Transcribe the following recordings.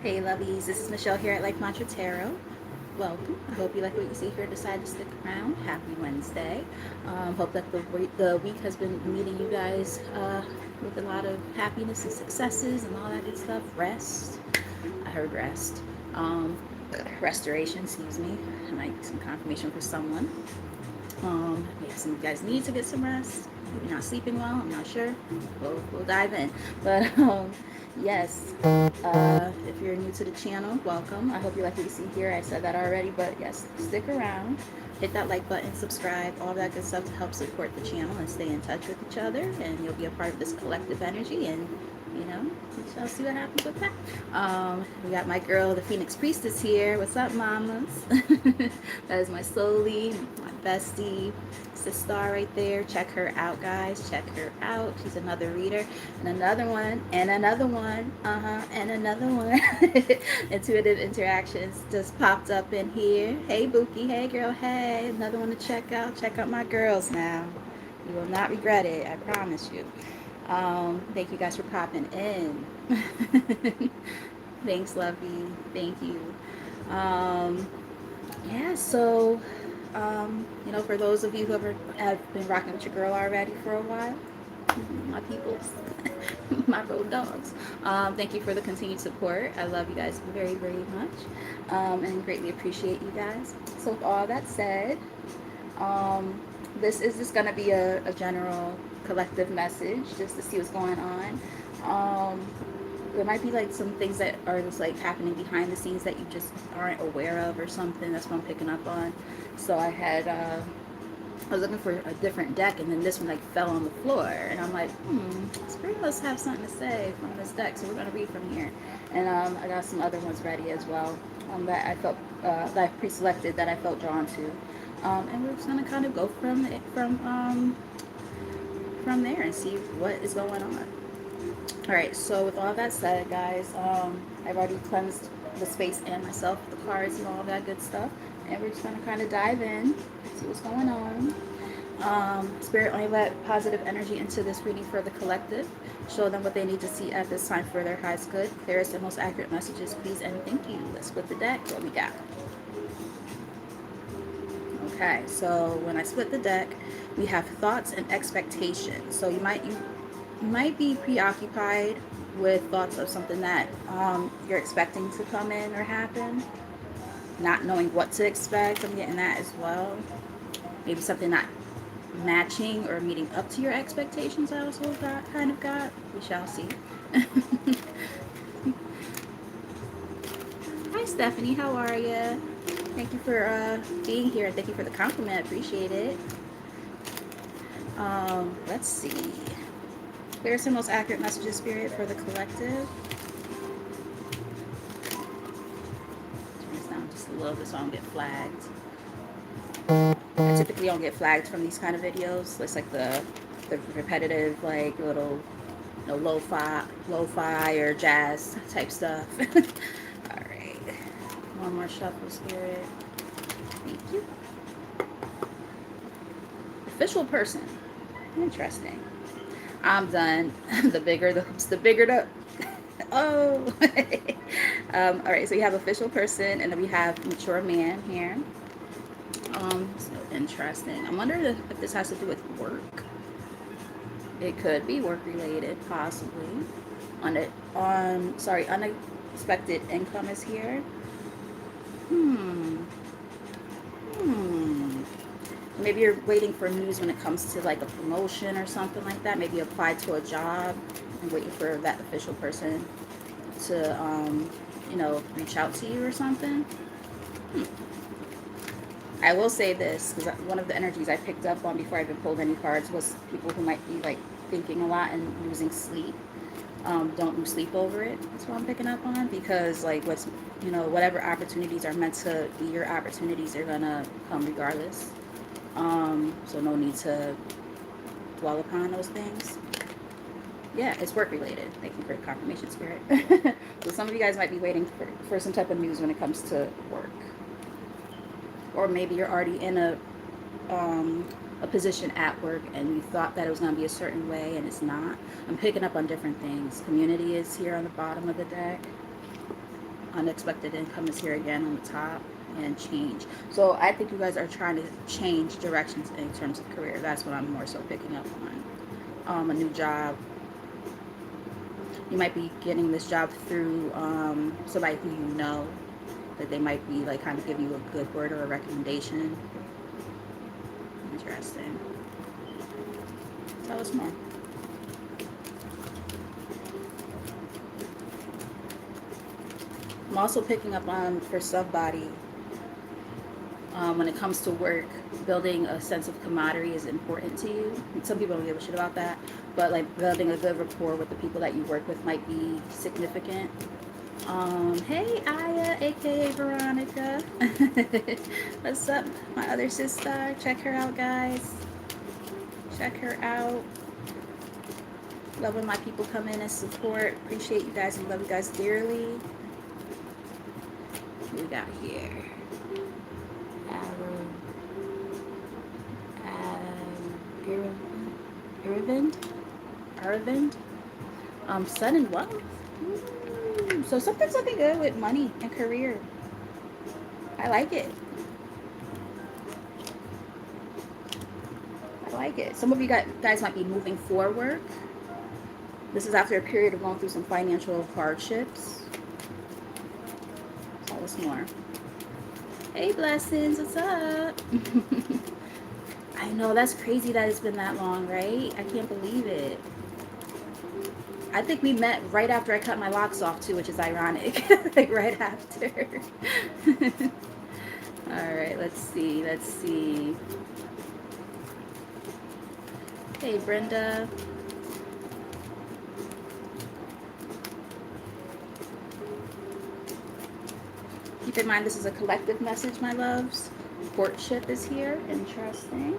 Hey lovies, this is Michelle here at Life Mantra Tarot. Welcome. I hope you like what you see here. Decide to stick around. Happy Wednesday. Hope that the week has been meeting you guys with a lot of happiness and successes and all that good stuff. Rest. I heard rest. Um, Restoration, excuse me. Like some confirmation for someone. Maybe some of you guys need to get some rest. Maybe you're not sleeping well. I'm not sure. We'll dive in. But yes, if you're new to the channel, welcome. I hope you like what you see here. I said that already, but yes, stick around. Hit that like button, subscribe, all that good stuff to help support the channel and stay in touch with each other. And you'll be a part of this collective energy. And you know, we shall see what happens with that. We got my girl, the Phoenix Priestess here. What's up, mamas? That is my soully, my bestie, sister right there. Check her out, guys. Check her out. She's another reader. And another one, and another one, and another one. Intuitive Interactions just popped up in here. Hey, Bookie. Hey, girl. Hey. Another one to check out. Check out my girls now. You will not regret it. I promise you. Thank you guys for popping in. Thanks, Lovey. Thank you. Um, yeah, so, for those of you who have been rocking with your girl already for a while, my peoples, my road dogs, thank you for the continued support. I love you guys very, very much, and greatly appreciate you guys. So, with all that said, um, this is just going to be a general collective message just to see what's going on. There might be like some things that are just like happening behind the scenes that you just aren't aware of or something. That's what I'm picking up on. So I was looking for a different deck, and then this one like fell on the floor, and I'm like, Spirit must have something to say from this deck, so we're gonna read from here. And I got some other ones ready as well, that I felt that I pre-selected that I felt drawn to, and we're just gonna kind of go from there and see what is going on. All right, so with all that said, guys, I've already cleansed the space and myself, the cards and all that good stuff, and we're just going to kind of dive in, see what's going on. Spirit only let positive energy into this reading for the collective. Show them what they need to see at this time for their highest good. Clearest and most accurate messages, please and thank you. Let's split the deck. What we got? Okay, so when I split the deck, we have thoughts and expectations. So you might be preoccupied with thoughts of something that you're expecting to come in or happen, not knowing what to expect. I'm getting that as well. Maybe something not matching or meeting up to your expectations. I also got. We shall see. Hi, Stephanie. How are you? Thank you for being here. Thank you for the compliment. Appreciate it. Let's see. Clearest and most accurate messages, Spirit, for the collective. Turn this down just a little bit so I don't get flagged. I typically don't get flagged from these kind of videos. It's like the repetitive, like little, lo-fi or jazz type stuff. All right. One more shuffle, Spirit. Thank you. Official person. Interesting. I'm done. The bigger the oh. All right, so we have official person, and then we have mature man here. So interesting. I'm wondering if this has to do with work. It could be work related, possibly. Unexpected income is here. Maybe you're waiting for news when it comes to like a promotion or something like that. Maybe you applied to a job and waiting for that official person to, reach out to you or something. I will say this, because one of the energies I picked up on before I even pulled any cards was people who might be like thinking a lot and losing sleep. Don't lose sleep over it. That's what I'm picking up on, because like whatever opportunities are meant to be your opportunities are gonna come regardless. So no need to dwell upon those things. Yeah, it's work related. Thank you for the confirmation, Spirit. So some of you guys might be waiting for some type of news when it comes to work. Or maybe you're already in a position at work and you thought that it was going to be a certain way and it's not. I'm picking up on different things. Community is here on the bottom of the deck. Unexpected income is here again on the top, and change. So I think you guys are trying to change directions in terms of career. That's what I'm more so picking up on. A new job. You might be getting this job through somebody who you know, that they might be like kind of give you a good word or a recommendation. Interesting. Tell us more. I'm also picking up on, for somebody, when it comes to work, building a sense of camaraderie is important to you. Some people don't give a shit about that, but like building a good rapport with the people that you work with might be significant. Hey Aya, aka Veronica. What's up, my other sister? Check her out, guys. Check her out. Love when my people come in and support. Appreciate you guys and love you guys dearly. What we got here? Aravind. Son and wealth. So something's looking good with money and career. I like it. I like it. Some of you guys might be moving forward. This is after a period of going through some financial hardships. Tell us more. Hey, blessings. What's up? I know, that's crazy that it's been that long, right? I can't believe it. I think we met right after I cut my locks off too, which is ironic. Like right after. All right, let's see. Hey, Brenda. Keep in mind this is a collective message, my loves. Courtship is here. Interesting.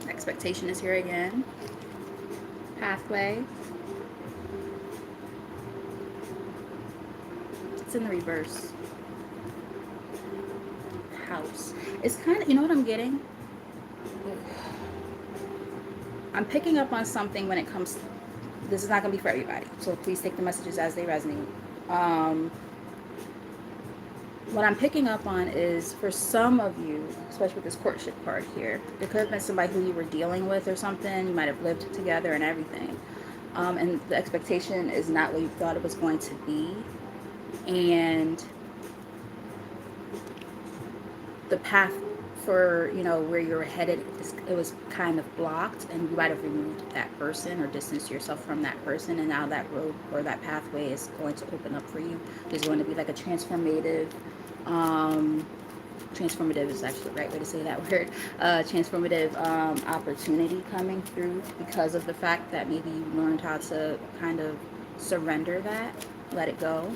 Expectation is here again. Pathway. It's in the reverse. House. It's kind of, you know what I'm getting? I'm picking up on something when it comes to, this is not going to be for everybody, so please take the messages as they resonate. What I'm picking up on is, for some of you, especially with this courtship card here, there could have been somebody who you were dealing with or something. You might have lived together and everything. And the expectation is not what you thought it was going to be. And the path for, you know, where you're headed, it was kind of blocked, and you might have removed that person or distanced yourself from that person, and now that road or that pathway is going to open up for you. There's going to be like a transformative is actually the right way to say that word, transformative opportunity coming through, because of the fact that maybe you learned how to kind of surrender that, let it go.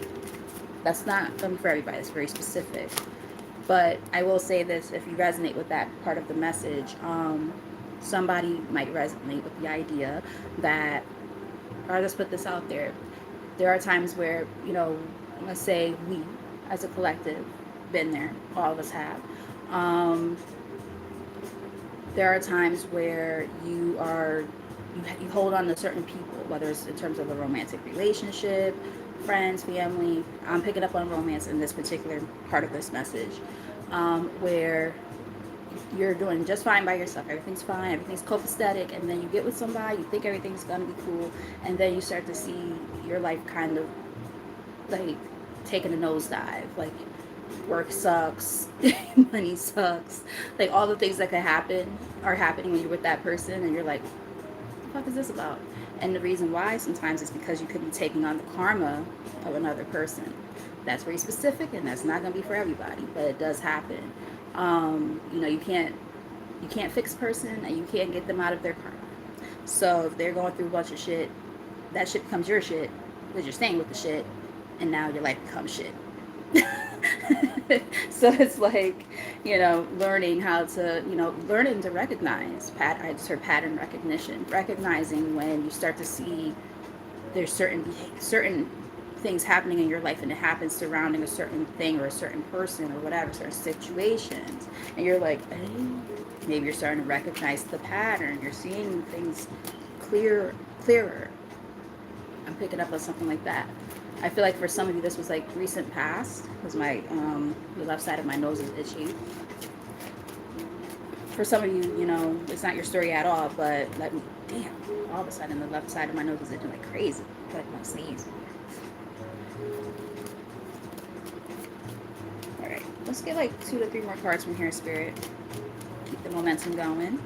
That's not going to be for everybody. It's very specific. But I will say this, if you resonate with that part of the message, somebody might resonate with the idea that, or let's put this out there, there are times where, you know, let's say we as a collective been there, all of us have. There are times where you hold on to certain people, whether it's in terms of a romantic relationship, friends, family. I'm picking up on romance in this particular part of this message, where you're doing just fine by yourself. Everything's fine. Everything's copacetic. And then you get with somebody, you think everything's going to be cool. And then you start to see your life kind of like taking a nosedive. Like, work sucks, money sucks. Like, all the things that could happen are happening when you're with that person. And you're like, what the fuck is this about? And the reason why sometimes is because you could be taking on the karma of another person. That's very specific, and that's not going to be for everybody, but it does happen. You know, you can't fix a person, and you can't get them out of their karma. So if they're going through a bunch of shit, that shit becomes your shit, because you're staying with the shit, and now your life becomes shit. So it's like, you know, learning how to, you know, learning to recognize, I just heard pattern recognition, recognizing when you start to see there's certain things happening in your life, and it happens surrounding a certain thing or a certain person or whatever, certain situations, and you're like, hey, maybe you're starting to recognize the pattern. You're seeing things clearer. I'm picking up on something like that. I feel like for some of you this was like recent past because my the left side of my nose is itchy. For some of you, you know, it's not your story at all, but let me, damn, all of a sudden the left side of my nose is itching like crazy. I feel like I'm gonna sneeze. All right, let's get like 2 to 3 more cards from here, Spirit. Keep the momentum going.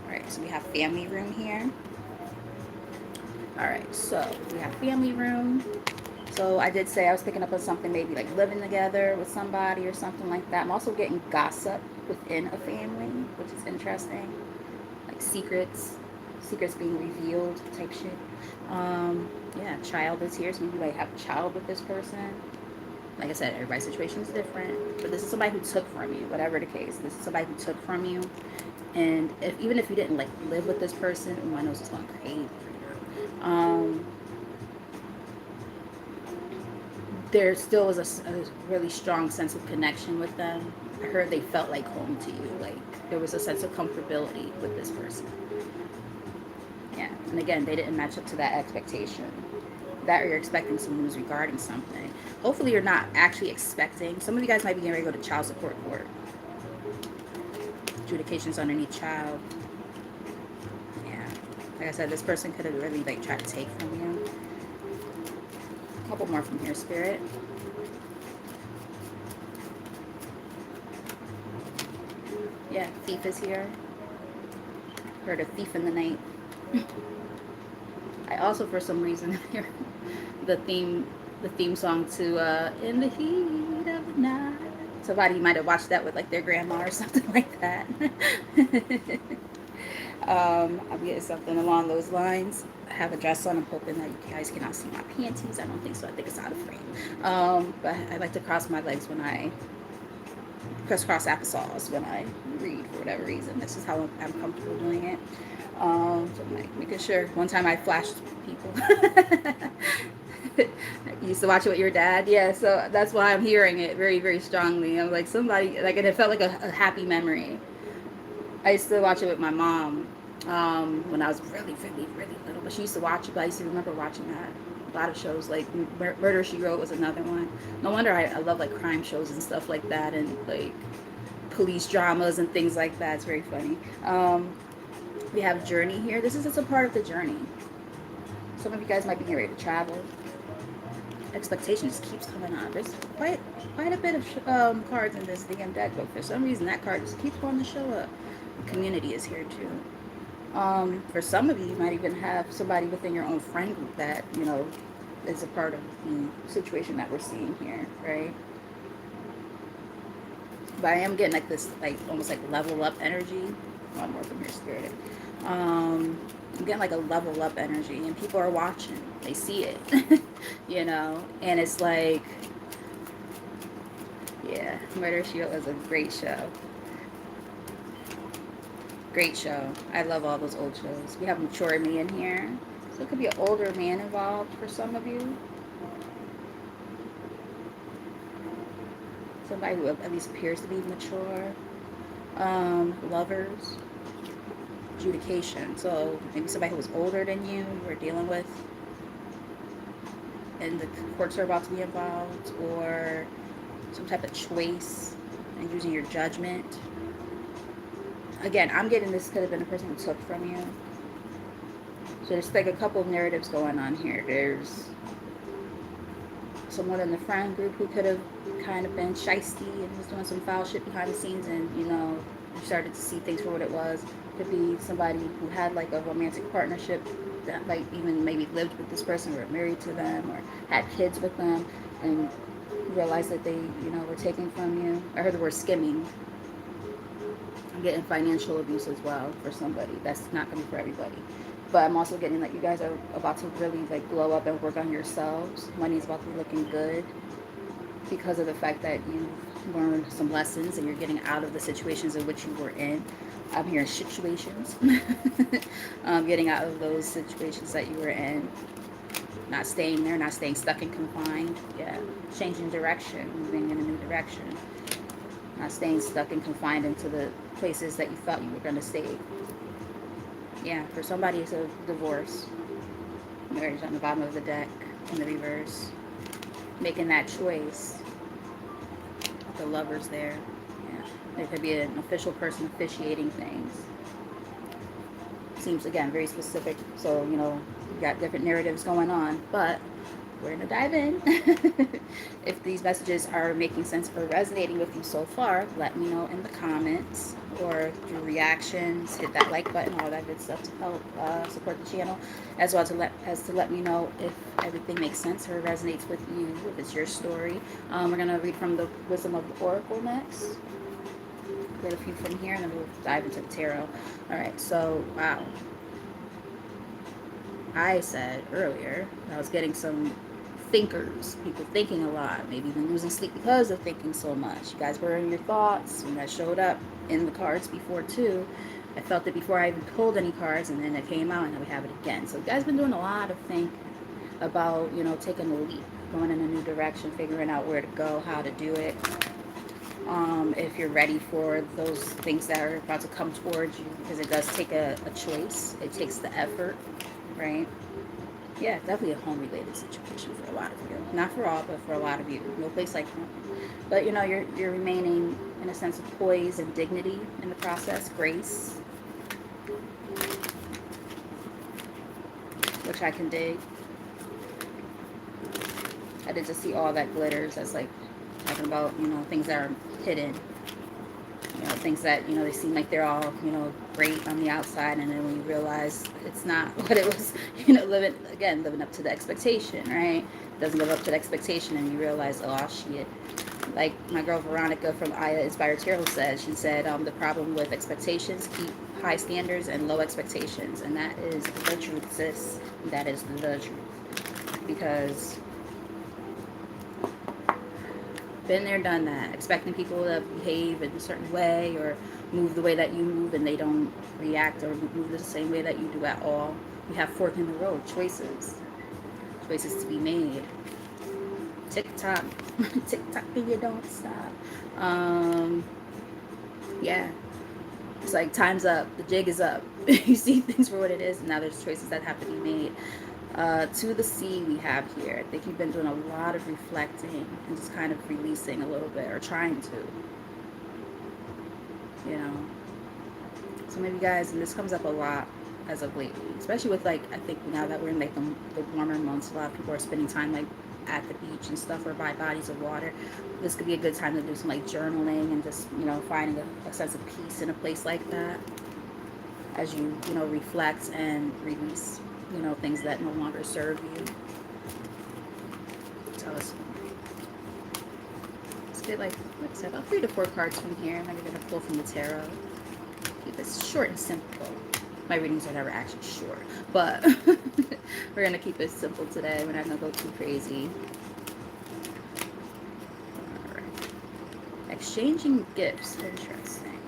All right, so we have family room here. All right, so we have family room. So I did say I was picking up on something maybe like living together with somebody or something like that. I'm also getting gossip within a family, which is interesting. Like secrets being revealed type shit. Yeah, child is here, so maybe like have a child with this person. Like I said, everybody's situation is different, but this is somebody who took from you, whatever the case. This is somebody who took from you, and even if you didn't like live with this person, my nose is going crazy. Um, there still was a really strong sense of connection with them. I heard they felt like home to you. Like there was a sense of comfortability with this person. Yeah, and again, they didn't match up to that expectation. That or you're expecting some news regarding something. Hopefully, you're not actually expecting. Some of you guys might be getting ready to go to child support court. Adjudications underneath child. Yeah, like I said, this person could have really like tried to take from you. A couple more from here, Spirit. Yeah, thief is here. Heard a thief in the night. I also, for some reason, hear the theme song to "In the Heat of the Night." Somebody might have watched that with like their grandma or something like that. I'm getting something along those lines. I have a dress on. I'm hoping that you guys cannot see my panties. I don't think so. I think it's out of frame. But I like to cross my legs when I crisscross applesauce when I read for whatever reason. This is how I'm comfortable doing it. So I'm like making sure. One time I flashed people. You used to watch it with your dad, yeah. So that's why I'm hearing it very, very strongly. I'm like somebody like, and it felt like a happy memory. I used to watch it with my mom when I was really, really, really little. But she used to watch it. But I used to remember watching that. A lot of shows like Murder She Wrote was another one. No wonder I love like crime shows and stuff like that, and like police dramas and things like that. It's very funny. We have journey here. This is just a part of the journey. Some of you guys might be getting ready to travel. Expectation just keeps coming on. There's quite a bit of cards in this DM deck, but for some reason that card just keeps wanting to show up. Community is here too. For some of you, you might even have somebody within your own friend group that, you know, is a part of the situation that we're seeing here, right? But I am getting like this, like almost like level up energy. One more from your spirit. I'm getting like a level up energy, and people are watching. They see it, you know, and it's like, yeah, Murder She Wrote was a great show. Great show. I love all those old shows. We have mature me in here. So it could be an older man involved for some of you. Somebody who at least appears to be mature. Lovers. Adjudication. So maybe somebody who was older than you were dealing with. And the courts are about to be involved. Or some type of choice. And using your judgment. Again, I'm getting this could have been a person who took from you. So there's like a couple of narratives going on here. There's someone in the friend group who could have kind of been shysty and was doing some foul shit behind the scenes, and you know, you started to see things for what it was. Could be somebody who had like a romantic partnership that like even maybe lived with this person or married to them or had kids with them and realized that they, you know, were taken from you. I heard the word skimming. I'm getting financial abuse as well for somebody. That's not going to be for everybody. But I'm also getting that you guys are about to really like glow up and work on yourselves. Money's about to be looking good because of the fact that you've learned some lessons and you're getting out of the situations in which you were in. I'm hearing situations. Getting out of those situations that you were in. Not staying there, not staying stuck and confined. Yeah. Changing direction, moving in a new direction. Not staying stuck and confined into the places that you thought you were going to stay. Yeah, for somebody it's a divorce. marriage on the bottom of the deck in the reverse. Making that choice. The lovers there. Yeah. There could be an official person officiating things. Seems, again, very specific. So, you know, you got different narratives going on. But we're going to dive in. If these messages are making sense or resonating with you so far, let me know in the comments or through reactions. Hit that like button, all that good stuff to help support the channel, as well to let me know if everything makes sense or resonates with you, if it's your story. We're going to read from the Wisdom of the Oracle next. Get a few from here, and then we'll dive into the tarot. All right, so, wow. I said earlier I was getting some thinkers, people thinking a lot, maybe even losing sleep because of thinking so much. You guys were in your thoughts, and that showed up in the cards before too. I felt it before I even pulled any cards, and then it came out, and now we have it again. So you guys been doing a lot of thinking about, you know, taking a leap, going in a new direction, figuring out where to go, how to do it. If you're ready for those things that are about to come towards you, because it does take a choice. It takes the effort, right? Yeah, definitely a home-related situation for a lot of you. Not for all, but for a lot of you. No place like home. But, you know, you're remaining in a sense of poise and dignity in the process, grace, which I can dig. I did just see all that glitters. That's like talking about, you know, things that are hidden. You know, things that, you know, they seem like they're all, you know, great on the outside, and then when you realize it's not what it was, you know, living up to the expectation, right? It doesn't live up to the expectation, and you realize, oh, shit. Like my girl Veronica from Aya Inspired Tarot said, she said, the problem with expectations, keep high standards and low expectations, and that is the truth, sis. That is the truth. Because been there, done that. Expecting people to behave in a certain way or move the way that you move, and they don't react or move the same way that you do at all. You have fork in the road, choices to be made. Tick-tock. Tick-tock and you don't stop. Yeah. It's like time's up. The jig is up. You see things for what it is, and now there's choices that have to be made. To the sea we have here. I think you've been doing a lot of reflecting and just kind of releasing a little bit, or trying to. You know. So maybe guys, and this comes up a lot as of lately, especially with, like, I think now that we're in like the warmer months, a lot of people are spending time like at the beach and stuff, or by bodies of water. This could be a good time to do some like journaling and just, you know, finding a sense of peace in a place like that as you know, reflect and release, you know, things that no longer serve you. Tell us. Let's get, like I said, about 3 to 4 cards from here, and then we're going to pull from the tarot. Keep it short and simple. My readings are never actually short, but we're going to keep it simple today. We're not going to go too crazy. All right. Exchanging gifts. Interesting.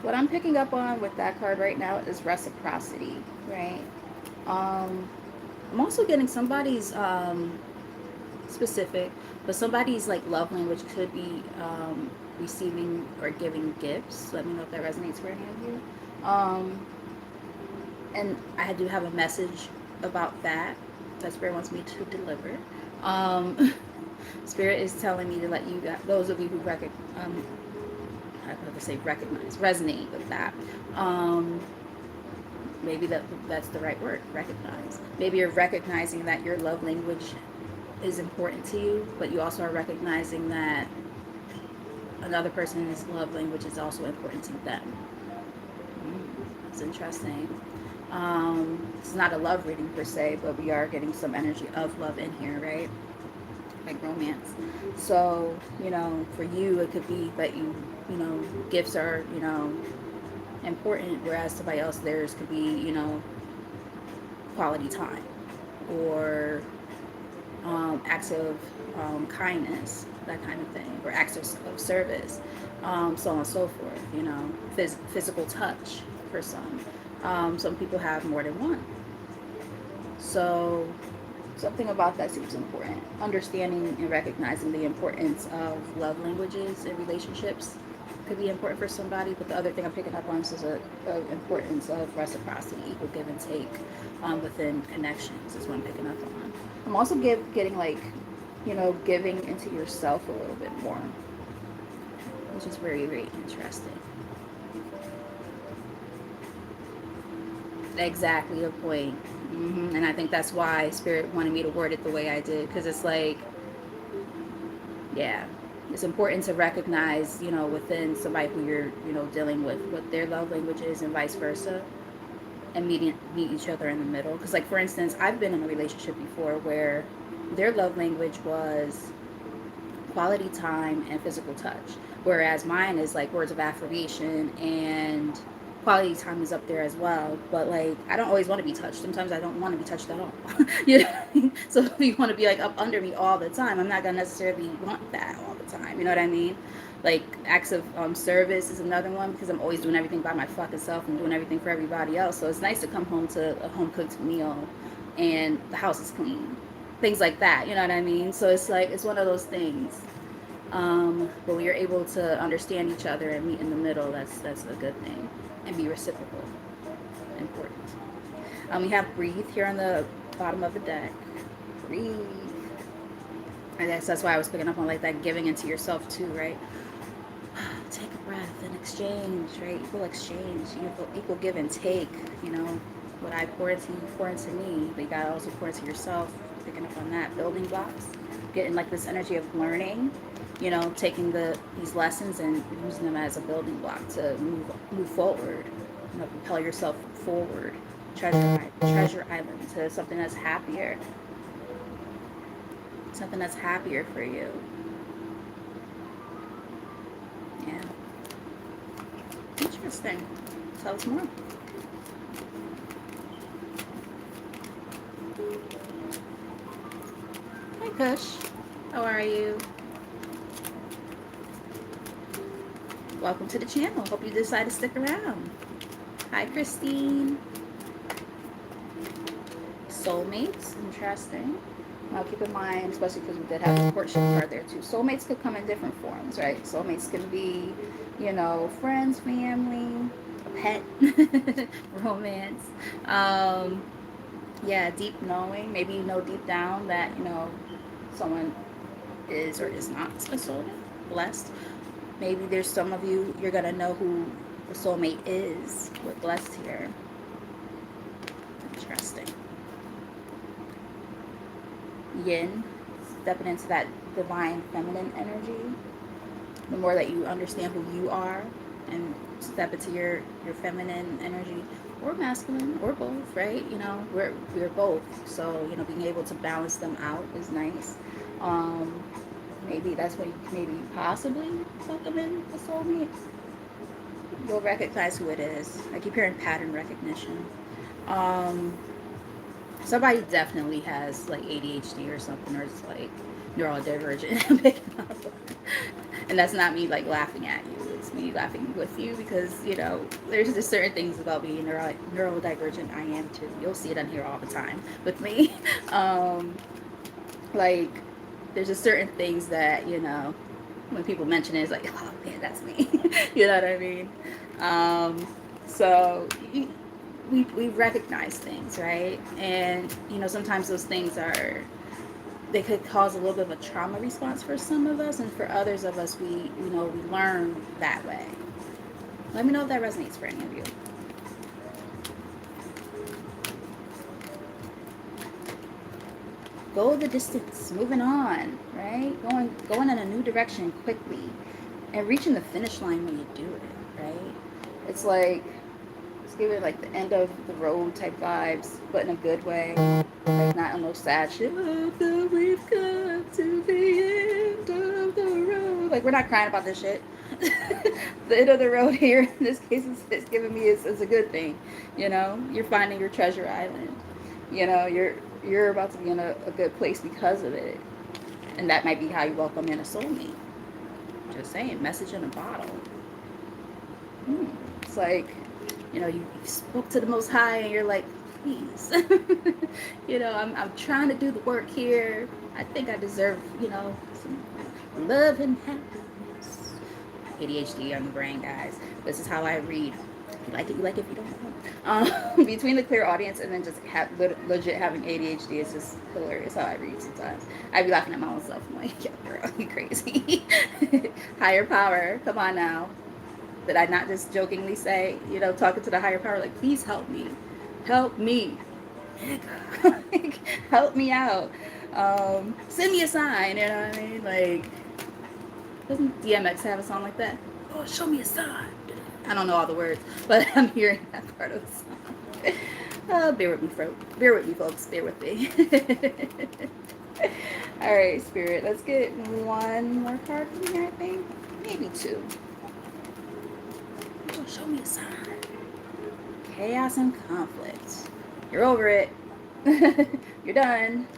What I'm picking up on with that card right now is reciprocity, right? I'm also getting somebody's specific, but somebody's like love language could be receiving or giving gifts. Let me know if that resonates for any of you. And I do have a message about that Spirit wants me to deliver. Spirit is telling me to let you guys, those of you who resonate with that. Maybe that's the right word, recognize. Maybe you're recognizing that your love language is important to you, but you also are recognizing that another person's love language is also important to them. It's interesting. It's not a love reading per se, but we are getting some energy of love in here, right? Like romance. So, you know, for you, it could be that you know, gifts are, you know, important, whereas somebody else, theirs could be, you know, quality time or acts of kindness, that kind of thing, or acts of service, so on and so forth, you know, physical touch for some. Some people have more than one. So something about that seems important. Understanding and recognizing the importance of love languages in relationships could be important for somebody, but the other thing I'm picking up on is a importance of reciprocity, equal give and take within connections is what I'm picking up on. I'm also getting like, giving into yourself a little bit more, which is very, very interesting. Exactly the point. And I think that's why Spirit wanted me to word it the way I did, because it's like, yeah, it's important to recognize, within somebody who you're, dealing with, what their love language is and vice versa, and meet each other in the middle. Because, like, for instance, I've been in a relationship before where their love language was quality time and physical touch, whereas mine is like words of affirmation, and quality time is up there as well. But like, I don't always want to be touched. Sometimes I don't want to be touched at all. you know. So if you want to be like up under me all the time, I'm not gonna necessarily want that all the time. You know what I mean? Like, acts of service is another one, because I'm always doing everything by my fucking self and doing everything for everybody else. So it's nice to come home to a home cooked meal and the house is clean, things like that. You know what I mean? So it's like, it's one of those things. But we are able to understand each other and meet in the middle. That's a good thing, and be reciprocal. Important. We have breathe here on the bottom of the deck. Breathe. I guess that's why I was picking up on like that giving into yourself too, right? Take a breath and exchange, right? Equal exchange, equal give and take. You know, what I pour into you, pour into me. But you gotta also pour into yourself. Picking up on that. Building blocks. Getting like this energy of learning. Taking these lessons and using them as a building block to move forward. Propel yourself forward. Treasure island to something that's happier. Something that's happier for you. Yeah. Interesting. Tell us more. Hi, Kush. How are you? Welcome to the channel. Hope you decide to stick around. Hi, Christine. Soulmates. Interesting. Now, keep in mind, especially because we did have the courtship card there too. Soulmates could come in different forms, right? Soulmates can be, friends, family, a pet, romance. Yeah, deep knowing. Maybe you know deep down that, someone is or is not a soulmate. Blessed. Maybe there's some of you, you're going to know who the soulmate is with blessed here. Interesting. Yin, stepping into that divine feminine energy. The more that you understand who you are and step into your feminine energy, or masculine, or both, right? We're both. So, being able to balance them out is nice. Maybe that's when maybe possibly welcome in a soulmate. You'll recognize who it is. I keep hearing pattern recognition. Somebody definitely has like ADHD or something, or it's like neurodivergent. And that's not me like laughing at you. It's me laughing with you, because there's just certain things about being neurodivergent. I am too. You'll see it on here all the time with me. Like, there's just certain things that when people mention it, it's like, oh man, that's me. You know what I mean? So we recognize things, right? And sometimes those things they could cause a little bit of a trauma response for some of us, and for others of us, we learn that way. Let me know if that resonates for any of you. Go the distance, moving on, right? Going in a new direction quickly, and reaching the finish line when you do it, right? It's like, let's give it like the end of the road type vibes, but in a good way. Like, not on no sad shit. Oh, we've come to the end of the road. Like, we're not crying about this shit. The end of the road here, in this case, it's giving me is a good thing. You're finding your treasure island. You're about to be in a good place because of it. And that might be how you welcome in a soulmate. Just saying, message in a bottle. It's like, you spoke to the Most High and you're like, please. I'm trying to do the work here. I think I deserve, some love and happiness. ADHD on the brain, guys. This is how I read. You like it, you like it. If you don't, between the clear audience and then just legit having ADHD, it's just hilarious how I read sometimes. I'd be laughing at my own self. I'm like, yeah, girl, you crazy. Higher power, come on now. Did I not just jokingly say, talking to the higher power, like, please help me. Help me. Like, help me out. Send me a sign, you know what I mean? Like, doesn't DMX have a song like that? Oh, show me a sign. I don't know all the words, but I'm hearing that part of the song. Bear with me, bear with me, folks. Bear with me. All right, Spirit. Let's get one more card from here, I think. Maybe two. Oh, show me a sign. Chaos and conflict. You're over it. You're done.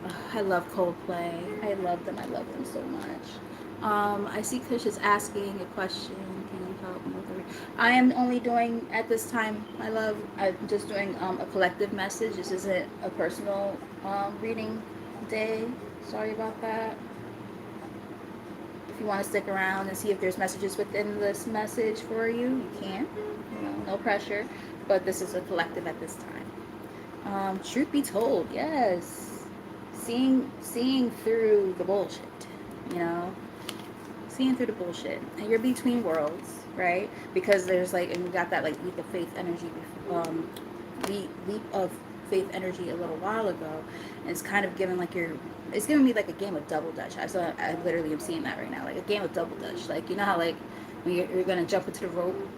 Oh, I love Coldplay. I love them. I love them so much. I see Kush is asking a question. Can you help me with it? I am only doing, at this time, I'm just doing a collective message. This isn't a personal reading day. Sorry about that. If you want to stick around and see if there's messages within this message for you, you can. No pressure. But this is a collective at this time. Truth be told, yes. Seeing through the bullshit, seeing through the bullshit, and you're between worlds, right? Because there's and we got that leap of faith energy, leap of faith energy a little while ago, and it's kind of giving it's giving me a game of double dutch. I literally am seeing that right now, like a game of double dutch. You know how when you're gonna jump into the rope,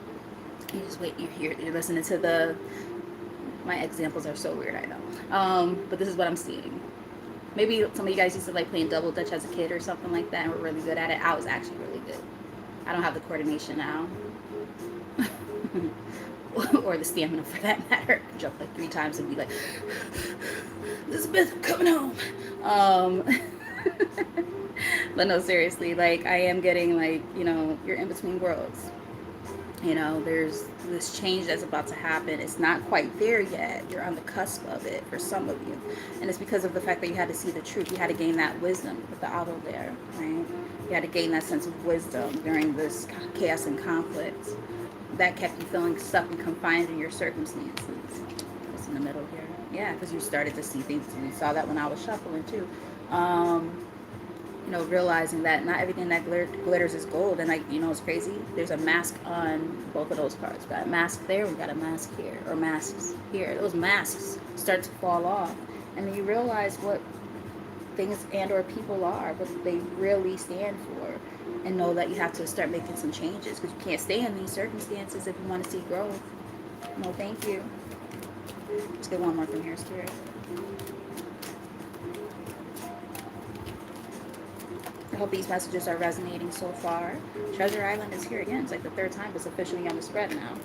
you just wait, you're listening to my examples are so weird, I know, but this is what I'm seeing. Maybe some of you guys used to playing double dutch as a kid or something like that and were really good at it. I was actually really good. I don't have the coordination now. Or the stamina for that matter. Jump 3 times and be like, Elizabeth, I'm coming home. But no, seriously, I am getting you're in between worlds. There's this change that's about to happen. It's not quite there yet. You're on the cusp of it for some of you. And it's because of the fact that you had to see the truth. You had to gain that wisdom with the owl there, right? You had to gain that sense of wisdom during this chaos and conflict that kept you feeling stuck and confined in your circumstances. It's in the middle here. Yeah, because you started to see things. And you saw that when I was shuffling too. Realizing that not everything that glitters is gold. And it's crazy. There's a mask on both of those cards. We got a mask there, we got a mask here, or masks here. Those masks start to fall off. And then you realize what things and or people are, what they really stand for. And know that you have to start making some changes because you can't stay in these circumstances if you want to see growth. No, thank you. Let's get one more from here, Spirit. I hope these messages are resonating so far. Treasure Island is here again. It's the 3rd time it's officially on the spread now.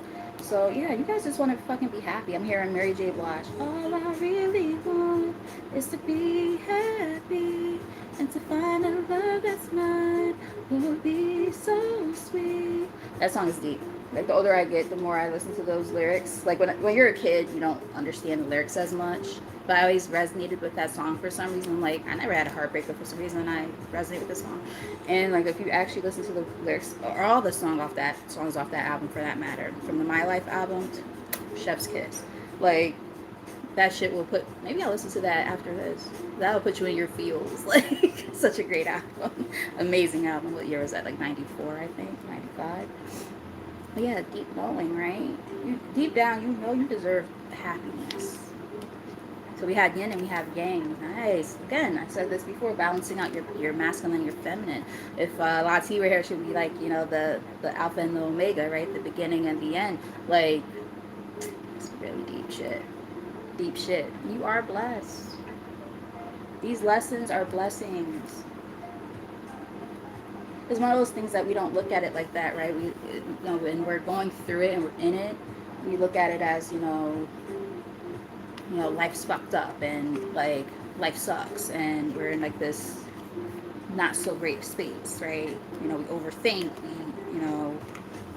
So yeah, you guys just want to fucking be happy. I'm hearing Mary J. Blige. All I really want is to be happy and to find a love that's mine would be so sweet. That song is deep. The older I get, the more I listen to those lyrics. When you're a kid, you don't understand the lyrics as much. But I always resonated with that song for some reason. I never had a heartbreak, but for some reason I resonate with this song. And if you actually listen to the lyrics or all the songs off that album for that matter, from the My Life album, Chef's Kiss, that shit will maybe I'll listen to that after this. That'll put you in your feels. Such a great album. Amazing album. What year was that? 94, I think, 95. But yeah, deep knowing, right? Deep down, you deserve happiness. So we had yin and we have yang. Nice. Again, I said this before, balancing out your masculine and your feminine. If Lati were here, she would be the alpha and the omega, right? The beginning and the end. It's really deep shit. Deep shit. You are blessed. These lessons are blessings. It's one of those things that we don't look at it like that, right? When we're going through it and we're in it, we look at it as, life's fucked up and life sucks and we're in this not so great space, right? We overthink,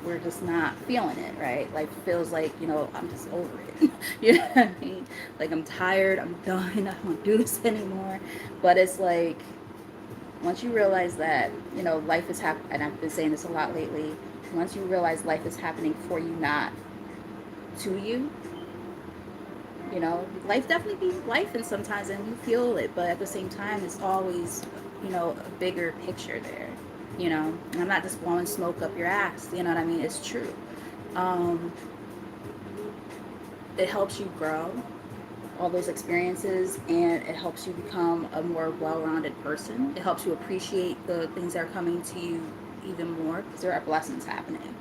we're just not feeling it, right? Life feels I'm just over it. You know what I mean? I'm tired, I'm done, I don't want to do this anymore. But it's Once you realize that, you know, life is happening, and I've been saying this a lot lately, once you realize life is happening for you, not to you, you know, life definitely be life, and sometimes, and you feel it, but at the same time, it's always, you know, a bigger picture there, you know. And I'm not just blowing smoke up your ass, you know what I mean? It's true. Um, it helps you grow, all those experiences, and it helps you become a more well-rounded person. It helps you appreciate the things that are coming to you even more, because there are blessings happening,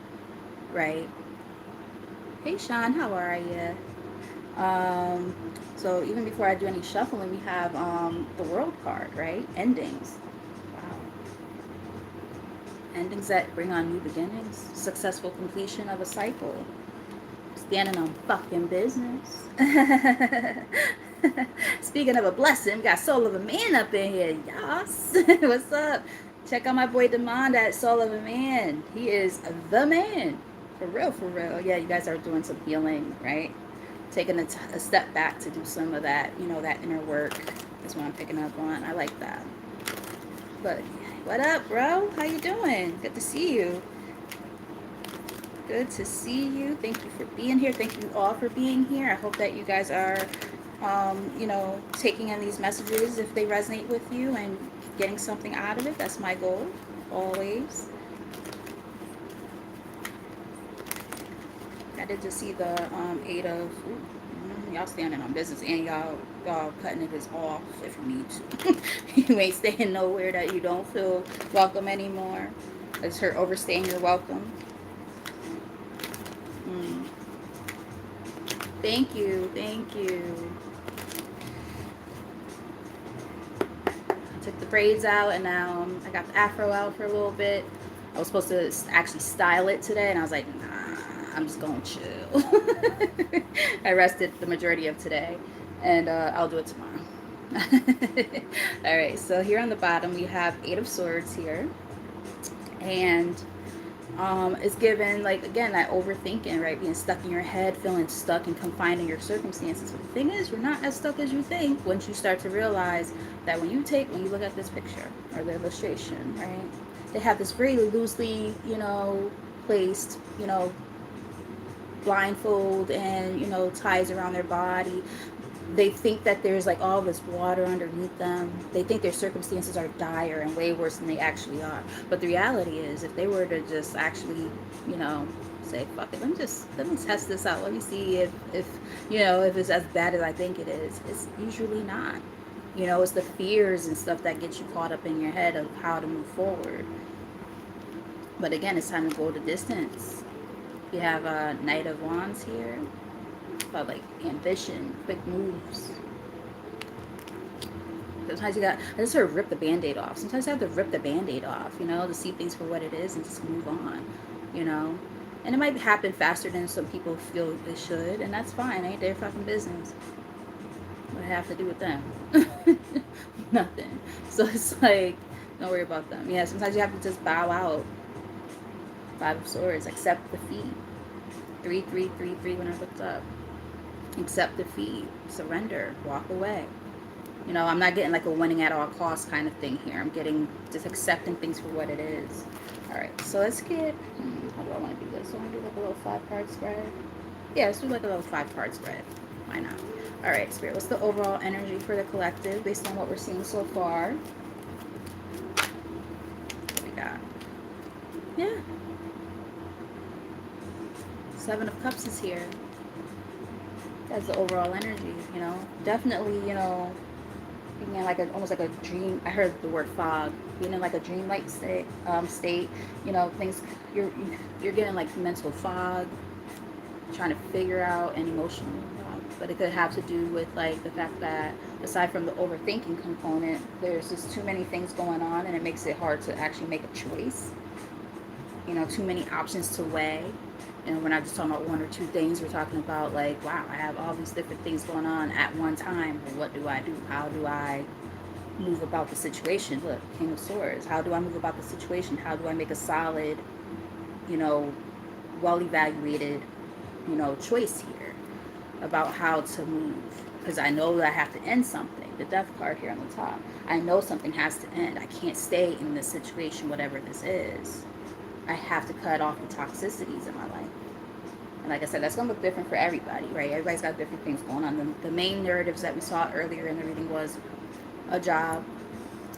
right? Hey Sean, how are you? um, so even before I do any shuffling, we have the world card, right? Endings. Wow. Endings that bring on new beginnings, successful completion of a cycle, standing on fucking business. Speaking of a blessing, we got Soul of a Man up in here. Yas. What's up? Check out my boy Demond at Soul of a Man. He is the man. For real, for real. Yeah, you guys are doing some healing, right? Taking a step back to do some of that, you know, that inner work is what I'm picking up on. I like that. But what up, bro? How you doing? Good to see you. Good to see you. Thank you for being here. Thank you all for being here. I hope that you guys are, you know, taking in these messages if they resonate with you and getting something out of it. That's my goal, always. I did just see the eight of. Ooh, y'all standing on business, and y'all cutting it is off if you need to. You ain't staying nowhere that you don't feel welcome anymore. It's her overstaying your welcome. Mm. Thank you, thank you. I took the braids out, and now I got the afro out for a little bit. I was supposed to actually style it today, and I was like, nah, I'm just going to chill. I rested the majority of today, and I'll do it tomorrow. All right, so here on the bottom we have Eight of Swords here, and it's given, like, again, that overthinking, right? Being stuck in your head, feeling stuck and confined in your circumstances. But the thing is, you're not as stuck as you think once you start to realize that when you look at this picture or the illustration, right? They have this very loosely, you know, placed, you know, blindfold and, you know, ties around their body. They think that there's like all this water underneath them. They think their circumstances are dire and way worse than they actually are. But the reality is, if they were to just actually, you know, say, fuck it, let me test this out. Let me see if you know, if it's as bad as I think it is. It's usually not. You know, it's the fears and stuff that get you caught up in your head of how to move forward. But again, it's time to go the distance. You have a Knight of Wands here, about like ambition, quick moves. Sometimes you got, I just sort of rip the band-aid off. Sometimes you have to rip the band-aid off, you know, to see things for what it is and just move on, you know. And it might happen faster than some people feel it should, and that's fine. Ain't their fucking business. What I have to do with them? Nothing. So it's like, don't worry about them. Yeah, sometimes you have to just bow out. Five of Swords, accept defeat. 3 when I looked up. Accept defeat, surrender, walk away. You know, I'm not getting like a winning at all costs kind of thing here. I'm getting just accepting things for what it is. All right, so let's get, how do I want to do this? I want to do like a little 5-card spread. Yeah, let's do like a little 5-card spread. Why not? All right, Spirit, what's the overall energy for the collective based on what we're seeing so far? What we got? Yeah. 7 of Cups is here. That's the overall energy, you know. Definitely, you know, being in like almost like a dream. I heard the word fog. Being in like a dreamlike state, you know, things you're getting like mental fog, trying to figure out an emotional fog. But it could have to do with like the fact that aside from the overthinking component, there's just too many things going on, and it makes it hard to actually make a choice. You know, too many options to weigh. And we're not just talking about 1 or 2 things. We're talking about like, wow, I have all these different things going on at one time. Well, what do I do? How do I move about the situation? Look, King of Swords. How do I move about the situation? How do I make a solid, you know, well evaluated, you know, choice here about how to move? because I know that I have to end something. The death card here on the top. I know something has to end. I can't stay in this situation, whatever this is. I have to cut off the toxicities in my life. And like I said, that's going to look different for everybody, right? Everybody's got different things going on. The main narratives that we saw earlier in the reading was a job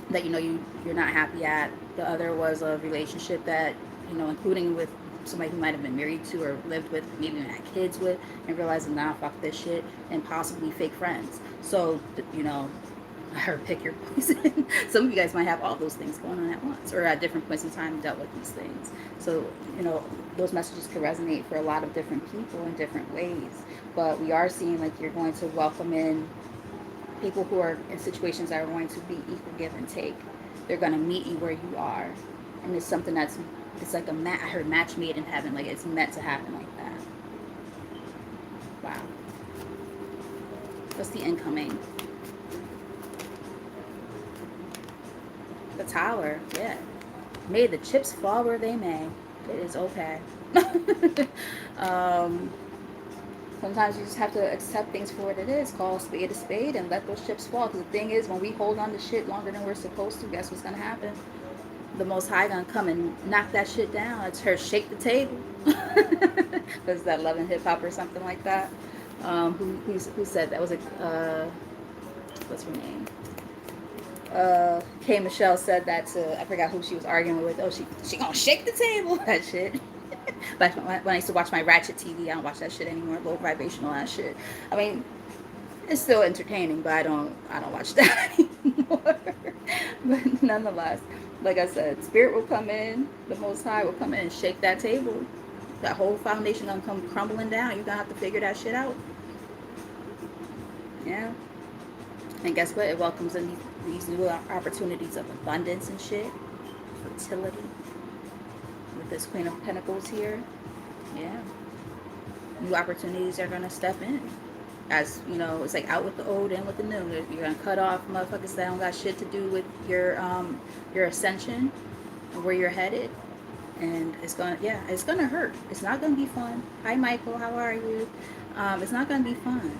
that you're not happy at. The other was a relationship that, including with somebody who might have been married to or lived with, maybe even had kids with, and realizing, nah, fuck this shit, and possibly fake friends. So, I heard pick your poison. Some of you guys might have all those things going on at once, or at different points in time dealt with these things. So, those messages could resonate for a lot of different people in different ways. But we are seeing like you're going to welcome in people who are in situations that are going to be equal give and take. They're going to meet you where you are, and it's something it's like I heard match made in heaven. Like it's meant to happen like that. Wow. What's the incoming? The Tower. Yeah. May the chips fall where they may. It is okay. Sometimes you just have to accept things for what it is. Call a spade and let those chips fall. Because the thing is, when we hold on to shit longer than we're supposed to, guess what's going to happen? The Most High going to come and knock that shit down. It's her shake the table. Was that Love and Hip Hop or something like that? Who said that? Was it, what's her name? K. Michelle said that to, I forgot who she was arguing with. Oh, she gonna shake the table. That shit. Like when I used to watch my Ratchet TV, I don't watch that shit anymore. Low vibrational ass shit. I mean, it's still entertaining, but I don't watch that anymore. But nonetheless, like I said, Spirit will come in, the Most High will come in and shake that table. That whole foundation gonna come crumbling down. You're gonna have to figure that shit out. Yeah. And guess what? It welcomes in these new opportunities of abundance and shit, fertility. With this Queen of Pentacles here, yeah, new opportunities are gonna step in. As it's like out with the old, in with the new. You're gonna cut off motherfuckers that don't got shit to do with your ascension and where you're headed. And it's gonna hurt. It's not gonna be fun. Hi Michael, how are you? It's not gonna be fun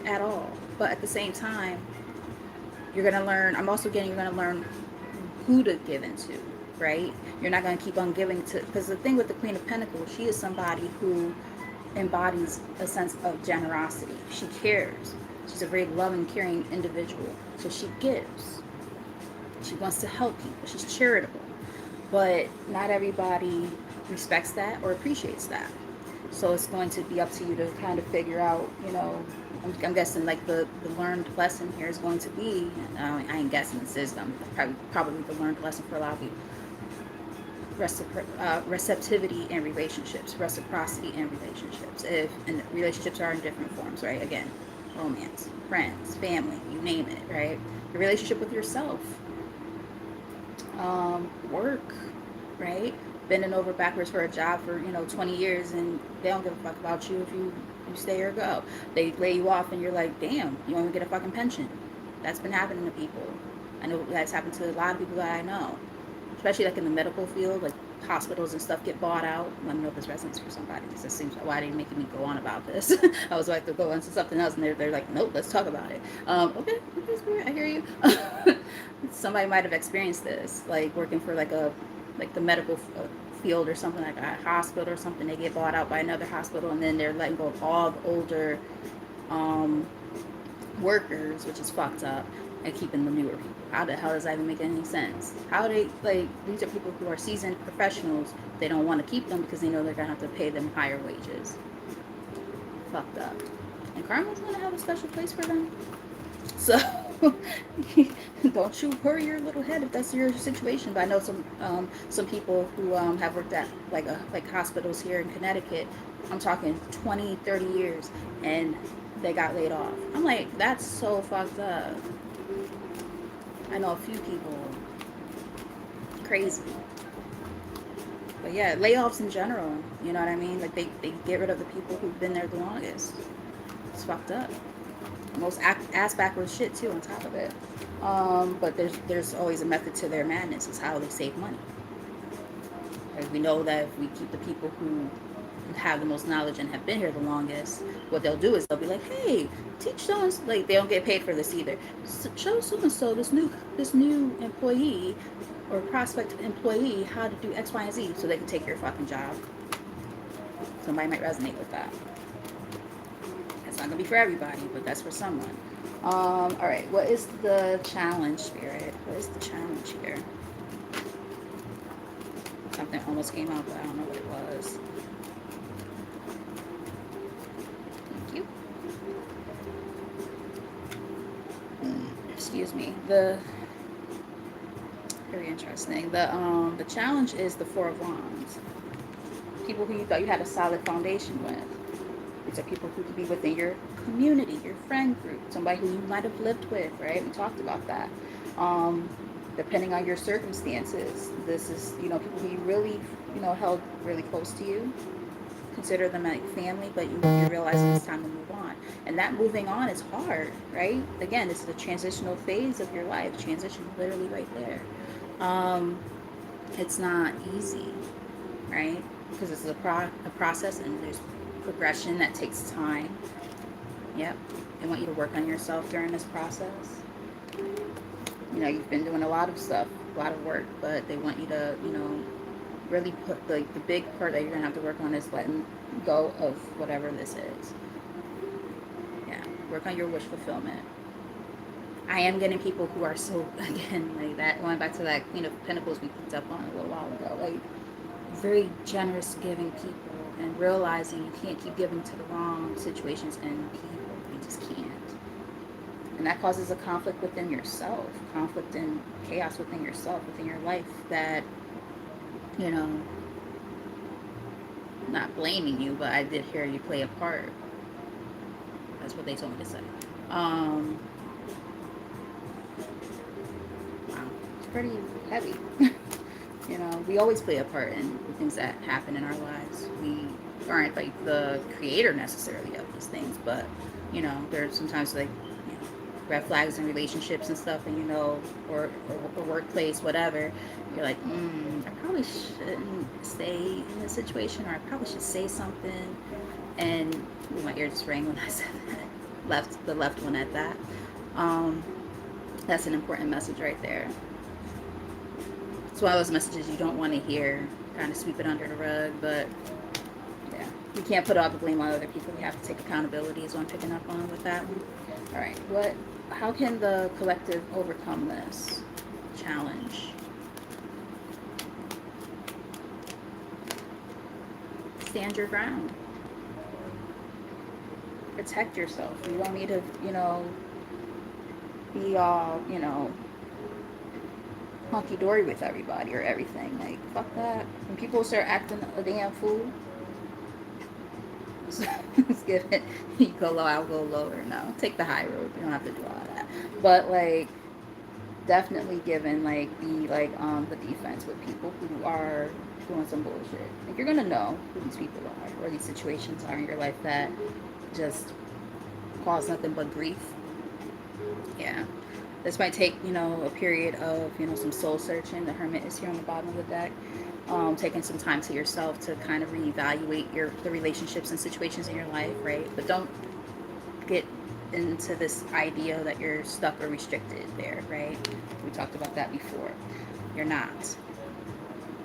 at all. But at the same time, you're gonna learn. I'm also getting you're gonna learn who to give into. Right? You're not going to keep on giving to, because the thing with the Queen of Pentacles, she is somebody who embodies a sense of generosity. She cares. She's a very loving, caring individual. So she gives. She wants to help people. She's charitable. But not everybody respects that or appreciates that. So it's going to be up to you to kind of figure out, I'm guessing like the learned lesson here is going to be, I ain't guessing, this is probably the learned lesson for a lot of people. Receptivity in relationships, reciprocity in relationships. And relationships are in different forms, right? Again, romance, friends, family, you name it, right? Your relationship with yourself, work, right? Bending over backwards for a job for 20 years, and they don't give a fuck about you if you stay or go. They lay you off, and you're like, damn, you won't even get a fucking pension. That's been happening to people. I know that's happened to a lot of people that I know. Especially like in the medical field, like hospitals and stuff get bought out. Let me know if this resonates for somebody. This seems, why are they making me go on about this? I was like to go into something else, and they're like, nope, let's talk about it. Okay, Spirit, I hear you. Somebody might have experienced this, like working for like the medical field or something, like a hospital or something. They get bought out by another hospital, and then they're letting go of all the older workers, which is fucked up, and keeping the newer people. How the hell does that even make any sense? How they, like, these are people who are seasoned professionals. They don't want to keep them because they know they're going to have to pay them higher wages. Fucked up. And karma's going to have a special place for them. So, don't you worry your little head if that's your situation. But I know some people who have worked at like hospitals here in Connecticut. I'm talking 20, 30 years, and they got laid off. I'm like, that's so fucked up. I know a few people. Crazy. But yeah, layoffs in general, you know what I mean? Like they get rid of the people who've been there the longest. It's fucked up. Most ass backwards shit too on top of it. But there's always a method to their madness. It's how they save money. Like we know that if we keep the people who have the most knowledge and have been here the longest, what they'll do is they'll be like, hey, teach so and so, like they don't get paid for this either. Show so and so this new employee or prospect employee how to do X, Y, and Z so they can take your fucking job. Somebody might resonate with that. It's not gonna be for everybody, but that's for someone. All right, what is the challenge, Spirit? What is the challenge here? Something almost came out, but I don't know what it was. Thank you. Excuse me. Very interesting. The challenge is the Four of Wands. People who you thought you had a solid foundation with. These are people who could be within your community, your friend group, somebody who you might have lived with, right? We talked about that. Depending on your circumstances, this is, people who you really, held really close to you. Consider them like family, but you realize it's time to move on. And that moving on is hard, right? Again, this is a transitional phase of your life. Transition literally right there. It's not easy, right? Because it's a process and there's progression that takes time. Yep. They want you to work on yourself during this process. You've been doing a lot of stuff, a lot of work, but they want you to, really put the big part that you're going to have to work on is letting go of whatever this is. Yeah. Work on your wish fulfillment. I am getting people who are so, again, like that, going back to that Queen of Pentacles we picked up on a little while ago, like very generous, giving people, and realizing you can't keep giving to the wrong situations and people. You just can't. And that causes a conflict within yourself, conflict and chaos within yourself, within your life that, not blaming you, but I did hear you play a part. That's what they told me to say. Wow, it's pretty heavy. We always play a part in the things that happen in our lives. We aren't like the creator necessarily of these things, but there's sometimes like red flags in relationships and stuff, and or workplace, whatever. You're like, I probably shouldn't stay in this situation, or I probably should say something. And my ear just rang when I said that. The left one at that. That's an important message right there. It's one of those messages you don't want to hear, kind of sweep it under the rug, but yeah, you can't put all the blame on other people. You have to take accountability is what I'm picking up on with that one. All right, how can the collective overcome this challenge? Stand your ground. Protect yourself. You don't need to, be all, hunky-dory with everybody or everything. Like, fuck that. When people start acting a damn fool, it's give it, you go low, I'll go lower. No, take the high road. You don't have to do all that. But, like, definitely given, like, the defense with people who are doing some bullshit. Like, you're gonna know who these people are or these situations are in your life that just cause nothing but grief. Yeah. This might take, a period of, some soul searching. The Hermit is here on the bottom of the deck. Taking some time to yourself to kind of reevaluate the relationships and situations in your life, right? But don't get into this idea that you're stuck or restricted there, right? We talked about that before. You're not.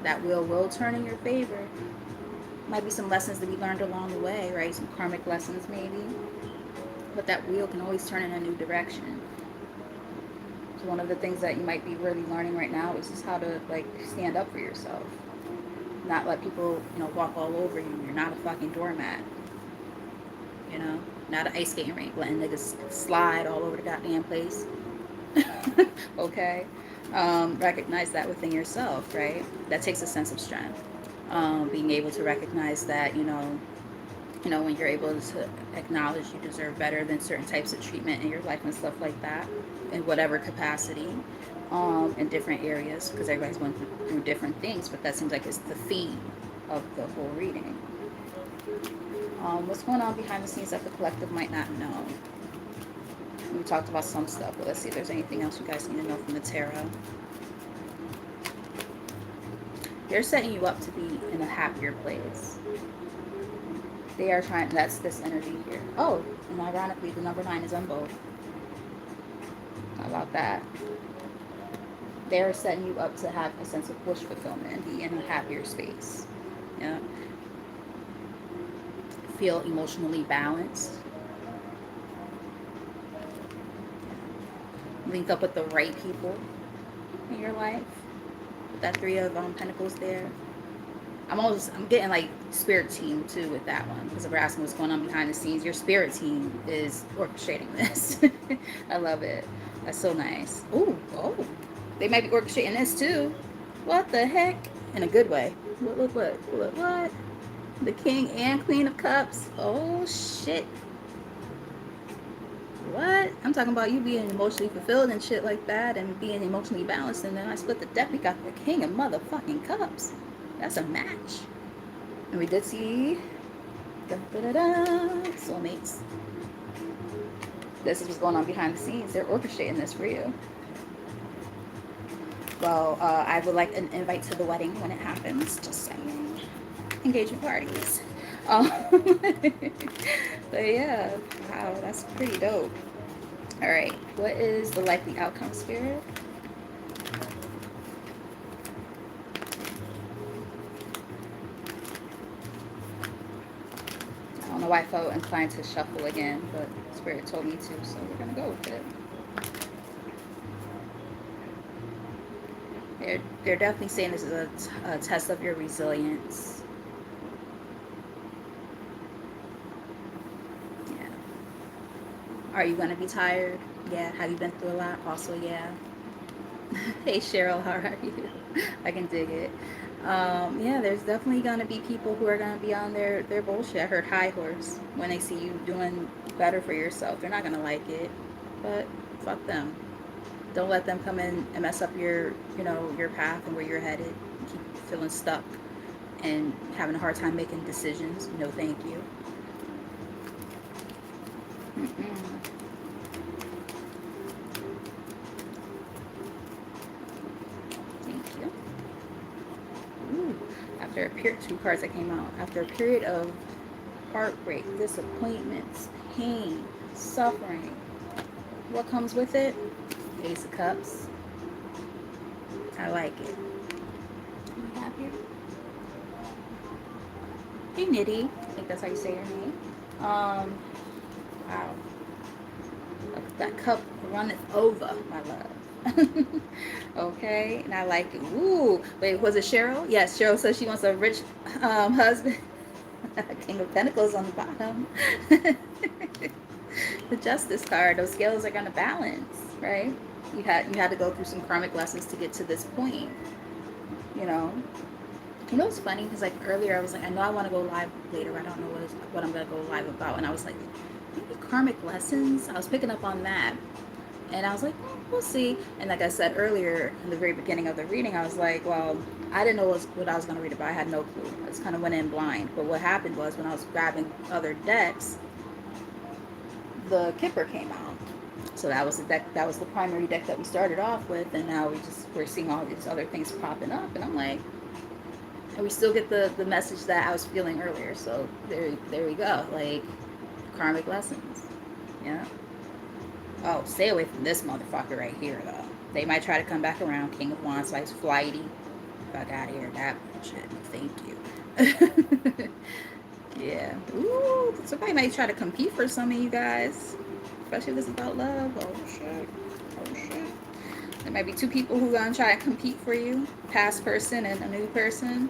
That will turn in your favor. Might be some lessons to be learned along the way, right? Some karmic lessons maybe. But that wheel can always turn in a new direction. So one of the things that you might be really learning right now is just how to, like, stand up for yourself. Not let people, walk all over you. You're not a fucking doormat. Not an ice skating rink letting niggas slide all over the goddamn place. Okay? Recognize that within yourself, right? That takes a sense of strength. Being able to recognize that, when you're able to acknowledge you deserve better than certain types of treatment in your life and stuff like that, in whatever capacity, in different areas, because everybody's going through different things, but that seems like it's the theme of the whole reading. What's going on behind the scenes that the collective might not know? We talked about some stuff, but let's see if there's anything else you guys need to know from the tarot. They're setting you up to be in a happier place. They are trying, that's this energy here. Oh, and ironically, the number 9 is on both. How about that? They're setting you up to have a sense of wish fulfillment and be in a happier space. Yeah. Feel emotionally balanced. Link up with the right people in your life. With that 3 of Pentacles there. I'm getting like spirit team too with that one, because if we're asking what's going on behind the scenes, your spirit team is orchestrating this. I love it. That's so nice. Ooh, oh, they might be orchestrating this too. What the heck? In a good way. What? The King and Queen of Cups. Oh shit. What? I'm talking about you being emotionally fulfilled and shit like that, and being emotionally balanced, and then I split the deck. We got the King of motherfucking Cups. That's a match. And we did see soulmates. This is what's going on behind the scenes. They're orchestrating this for you. Well, I would like an invite to the wedding when it happens. Just saying. Engagement parties. But yeah, wow, that's pretty dope. All right, what is the likely outcome, Spirit? I don't know why I felt inclined to shuffle again, but Spirit told me to, so we're gonna go with it. They're definitely saying this is a test of your resilience. Yeah. Are you gonna be tired? Yeah. Have you been through a lot? Also, yeah. Hey Cheryl, how are you? I can dig it. Yeah, there's definitely gonna be people who are gonna be on their bullshit. I heard high horse when they see you doing better for yourself. They're not gonna like it, but fuck them. Don't let them come in and mess up your path and where you're headed. Keep feeling stuck and having a hard time making decisions. No, thank you. Mm-mm. Thank you. Ooh. After a period, 2 cards that came out. After a period of heartbreak, disappointments, pain, suffering, what comes with it? Ace of Cups. I like it. You happier? Hey, Nitty. I think that's how you say your name. Wow. That cup runneth over, my love. Okay, and I like it. Ooh, wait, was it Cheryl? Yes, Cheryl says she wants a rich husband. King of Pentacles on the bottom. The Justice card. Those scales are gonna balance, right? You had to go through some karmic lessons to get to this point. You know. You know what's funny? Because like earlier I was like, I know I want to go live later. I don't know what I'm gonna go live about, and I was like, maybe karmic lessons. I was picking up on that, and I was like, we'll see. And like I said earlier in the very beginning of the reading, I was like, well, I didn't know what I was gonna read about. I had no clue. I just kind of went in blind. But what happened was when I was grabbing other decks, the Kipper came out. So that was the deck. That was the primary deck that we started off with, and now we're seeing all these other things popping up, and I'm like. And we still get the message that I was feeling earlier. So there we go. Like karmic lessons. Yeah. Oh, stay away from this motherfucker right here though. They might try to come back around. King of Wands, like flighty. Fuck out of here. That shit. Thank you. Yeah. Ooh, somebody might try to compete for some of you guys. Especially if it's about love. Oh shit. Oh shit. There might be 2 people who are gonna try to compete for you. Past person and a new person.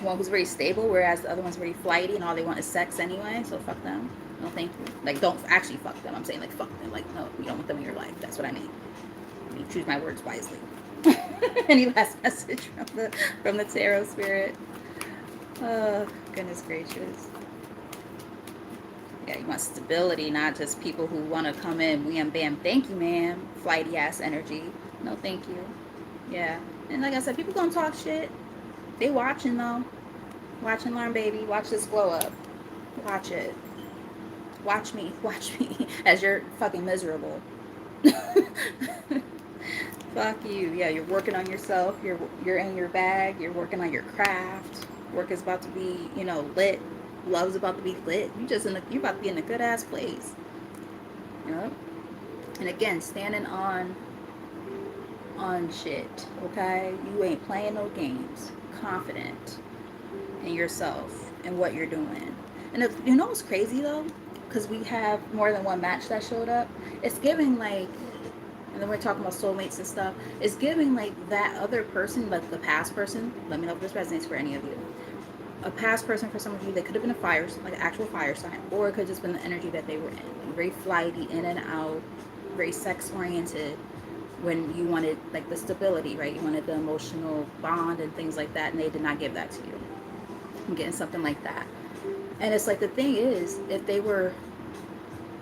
One who's very stable, whereas the other one's very flighty and all they want is sex anyway. So fuck them. No, thank you. Like, don't actually fuck them. I'm saying like fuck them. Like, no, you don't want them in your life. That's what I mean. You choose my words wisely. Any last message from the tarot spirit? Oh goodness gracious. Yeah, you want stability, not just people who want to come in, wham bam, thank you, ma'am. Flighty ass energy. No, thank you. Yeah, and like I said, people gonna talk shit. They watching though. Watch and learn, baby. Watch this glow up. Watch it. Watch me. Watch me. As you're fucking miserable. Fuck you. Yeah, you're working on yourself. You're in your bag. You're working on your craft. Work is about to be, lit. Love's about to be lit. You about to be in a good ass place. You know? And again, standing on shit, okay? You ain't playing no games. Confident in yourself and what you're doing. And if, you know what's crazy though? Because we have more than one match that showed up. It's giving like, and then we're talking about soulmates and stuff. It's giving like that other person, like the past person. Let me know if this resonates for any of you. A past person for some of you, they could have been a fire, like an actual fire sign, or it could have just been the energy that they were in. Very flighty, in and out, very sex oriented. When you wanted like the stability, right? You wanted the emotional bond and things like that, and they did not give that to you. I'm getting something like that. And it's like the thing is, if they were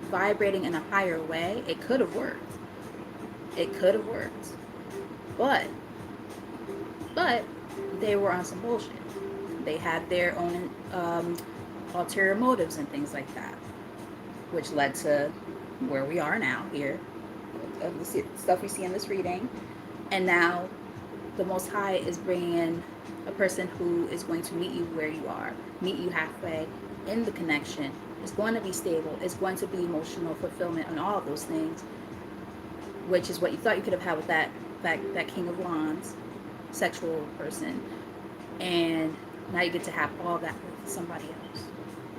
vibrating in a higher way, it could have worked. It could have worked. But but they were on some bullshit. They had their own ulterior motives and things like that, which led to where we are now here, of the stuff we see in this reading. And now the Most High is bringing in a person who is going to meet you where you are, meet you halfway in the connection. It's going to be stable. It's going to be emotional fulfillment and all of those things, which is what you thought you could have had with that King of Wands sexual person. And now you get to have all that with somebody else.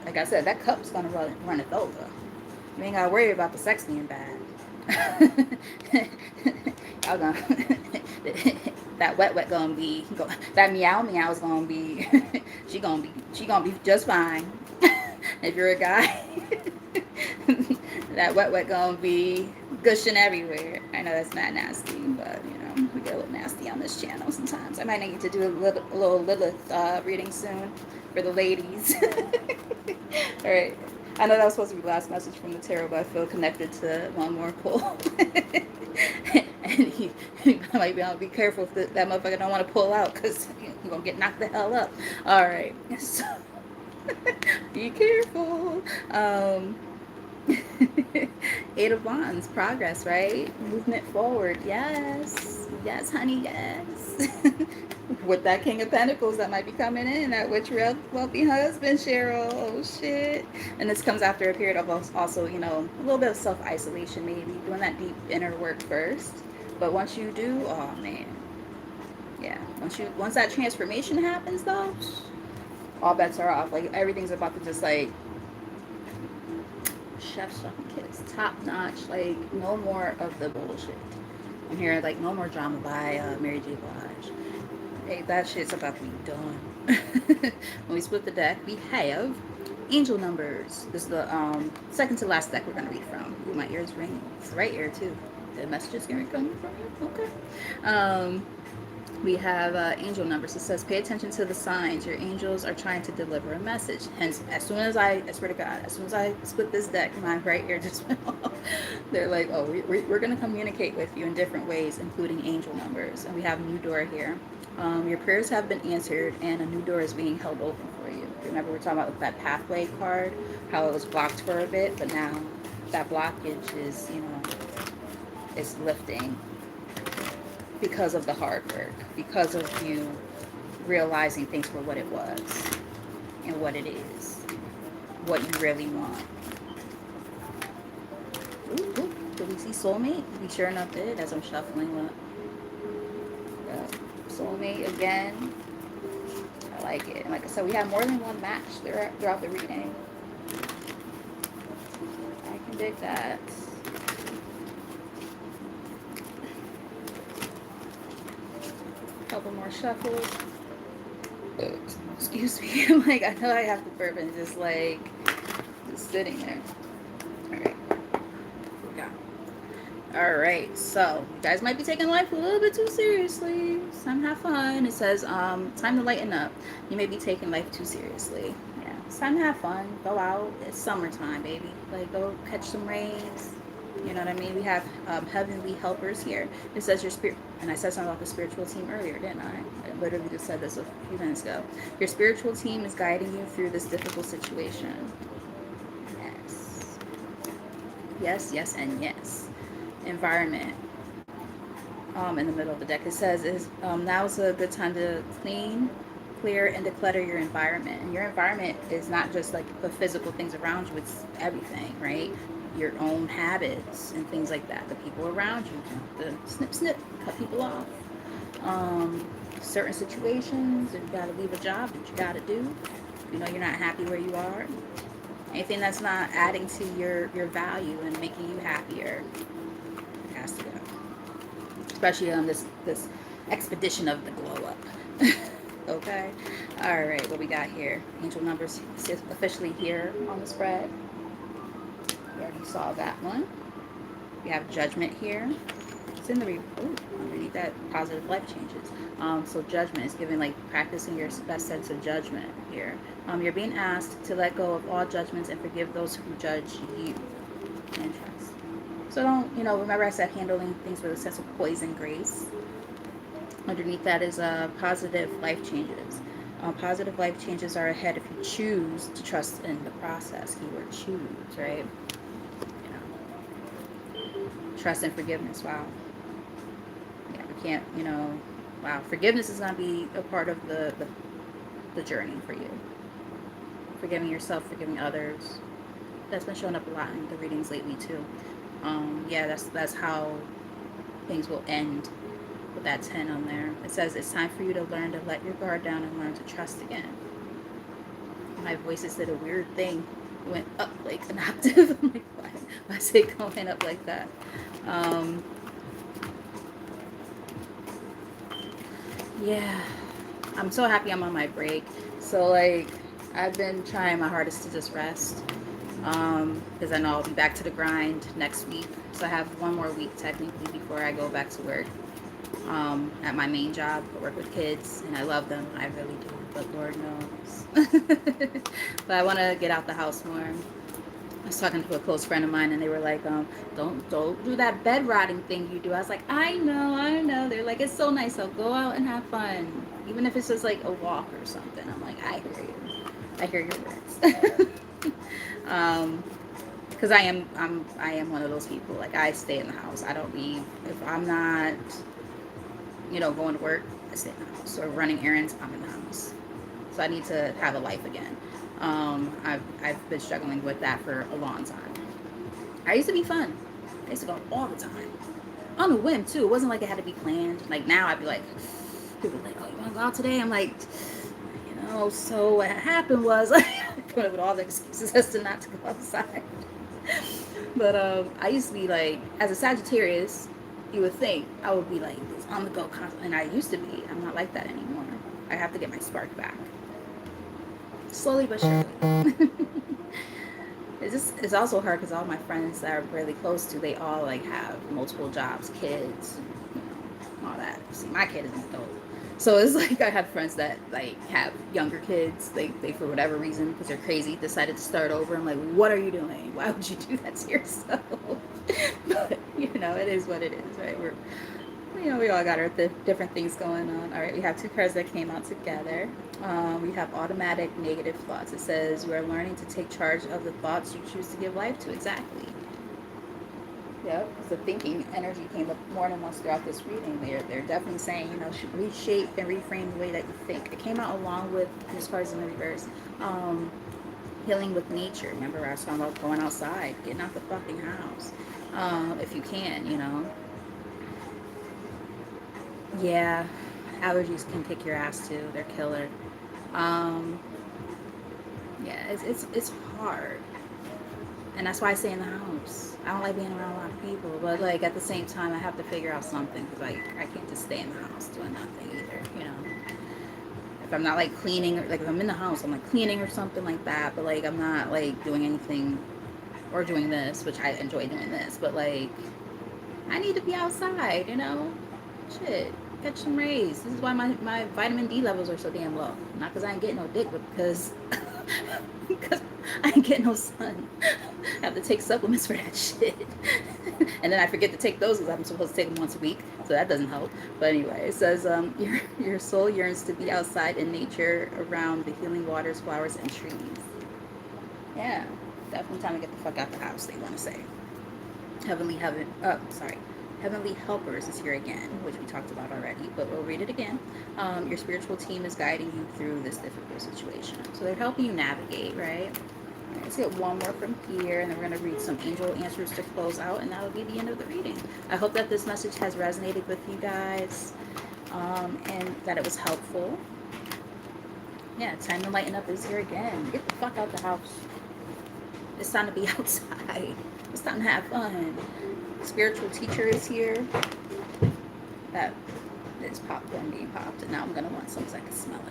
Like I said, that cup's going to run it over. You ain't got to worry about the sex being bad. Y'all gonna that wet gonna be that meow is gonna be she gonna be just fine. If you're a guy, that wet gonna be gushing everywhere. I know that's not nasty, but you know we get a little nasty on this channel sometimes. I might need to do a little Lilith reading soon for the ladies. All right. I know that was supposed to be the last message from the tarot, but I feel connected to one more pull. And he might be careful if that motherfucker don't want to pull out, because you're going to get knocked the hell up. All right. So, be careful. Eight of Wands, progress, right? Movement forward. Yes. Yes, honey, yes. With that King of Pentacles that might be coming in, that witch wealthy husband, Cheryl. Oh shit. And this comes after a period of also, you know, a little bit of self-isolation, maybe doing that deep inner work first. But once you do, oh man, yeah, once that transformation happens though, all bets are off. Like everything's about to just like chef's kiss, top notch. Like no more of the bullshit. I'm hearing like no more drama by Mary J. Blige. Hey, that shit's about to be done. When we split the deck, we have angel numbers. This is the second to last deck we're going to read from. Ooh, my ears ring. It's the right ear, too. The message is going to come from you? Okay. We have angel numbers. It says, pay attention to the signs. Your angels are trying to deliver a message. Hence, I swear to God, as soon as I split this deck, my right ear just went off. They're like, oh, we're going to communicate with you in different ways, including angel numbers. And we have a new door here. Your prayers have been answered, and a new door is being held open for you. Remember, we're talking about that pathway card, how it was blocked for a bit, but now that blockage is, you know, it's lifting because of the hard work, because of you realizing things for what it was and what it is, what you really want. Ooh, did we see soulmate? We sure enough did as I'm shuffling up. Soulmate again. I like it. And like I said, we have more than one match throughout the reading. I can dig that. Couple more shuffles. Excuse me. I'm like, I know I have to burp and just like just sitting there. All right. Yeah. All right. So you guys might be taking life a little bit too seriously. Some have fun. It says, time to lighten up. You may be taking life too seriously. Yeah. It's time to have fun. Go out. It's summertime, baby. Like go catch some rays. You know what I mean? We have heavenly helpers here. It says your spirit, and I said something about the spiritual team earlier, didn't I? I literally just said this a few minutes ago. Your spiritual team is guiding you through this difficult situation. Yes. Yes, yes, and yes. Environment. In the middle of the deck, it says is now's a good time to clean clear and declutter your environment. And your environment is not just like the physical things around you, it's everything, right? Your own habits and things like that, the people around you, the snip, snip, cut people off. Certain situations, if you got to leave a job that you got to do, you know you're not happy where you are. Anything that's not adding to your value and making you happier has to go. Especially on this expedition of the glow up. Okay. All right. What we got here? Angel numbers is officially here on the spread. We already saw that one. We have judgment here. It's in the underneath that positive life changes. So judgment is giving like practicing your best sense of judgment here. You're being asked to let go of all judgments and forgive those who judge you and trust. So don't, remember I said handling things with a sense of poise and grace. Underneath that is positive life changes. Positive life changes are ahead if you choose to trust in the process. Keyword choose, right? Trust and forgiveness. Wow. Yeah, we can't, wow. Forgiveness is going to be a part of the journey for you. Forgiving yourself, forgiving others. That's been showing up a lot in the readings lately too. Yeah, that's how things will end with that 10 on there. It says it's time for you to learn to let your guard down and learn to trust again. My voices did a weird thing. It went up like an octave. I'm like, why is it going up like that? Yeah, I'm so happy I'm on my break. So like, I've been trying my hardest to just rest. Because I know I'll be back to the grind next week. So I have one more week technically before I go back to work. At my main job, I work with kids, and I love them. I really do, but Lord knows. But I want to get out the house more. I was talking to a close friend of mine, and they were like, don't do that bed rotting thing you do. I was like, I know. They're like, it's so nice. So go out and have fun, even if it's just like a walk or something. I'm like, I hear you. I hear your words. Because I am one of those people. Like, I stay in the house. I don't leave. If I'm not, going to work, I stay in the house. Or running errands, I'm in the house. So I need to have a life again. I've been struggling with that for a long time. I used to be fun. I used to go all the time. On a whim, too. It wasn't like it had to be planned. Like, now I'd be like, people are like, oh, you want to go out today? I'm like, so what happened was, I put up with all the excuses as to not to go outside. But I used to be like, as a Sagittarius, you would think I would be like on the go constantly, and I used to be. I'm not like that anymore. I have to get my spark back, slowly but surely. It's also hard because all my friends that are really close to, they all like have multiple jobs, kids, all that. See, my kid is an adult. So it's like I have friends that like have younger kids. They for whatever reason, because they're crazy, decided to start over. I'm like, what are you doing? Why would you do that to yourself? But it is what it is, right? We all got our different things going on. All right, we have two cards that came out together. We have automatic negative thoughts. It says you are learning to take charge of the thoughts you choose to give life to. Exactly. Yep, the thinking energy came up more than once throughout this reading. They're definitely saying, reshape and reframe the way that you think. It came out along with these cards in the reverse. Healing with nature. Remember, I was talking about going outside, getting out the fucking house, if you can. Yeah, allergies can kick your ass too. They're killer. Yeah, it's hard. And that's why I stay in the house. I don't like being around a lot of people. But, like, at the same time, I have to figure out something. Because, like, I can't just stay in the house doing nothing either, If I'm not, like, cleaning. Like, if I'm in the house, I'm, like, cleaning or something like that. But, like, I'm not, like, doing anything or doing this, which I enjoy doing this. But, like, I need to be outside, Shit. Catch some rays. This is why my vitamin D levels are so damn low. Not because I ain't getting no dick, but because I ain't getting no sun. I have to take supplements for that shit. And then I forget to take those because I'm supposed to take them once a week. So that doesn't help. But anyway, it says your soul yearns to be outside in nature around the healing waters, flowers, and trees. Yeah. Definitely time to get the fuck out the house, they want to say. Heavenly Helpers is here again, which we talked about already, but we'll read it again. Your spiritual team is guiding you through this difficult situation. So they're helping you navigate, right? Let's get one more from here, and then we're going to read some angel answers to close out, and that'll be the end of the reading. I hope that this message has resonated with you guys, and that it was helpful. Yeah, time to lighten up is here again. Get the fuck out the house. It's time to be outside. It's time to have fun. Spiritual teacher is here. That is popcorn being popped, and now I'm gonna want some so I can smell it.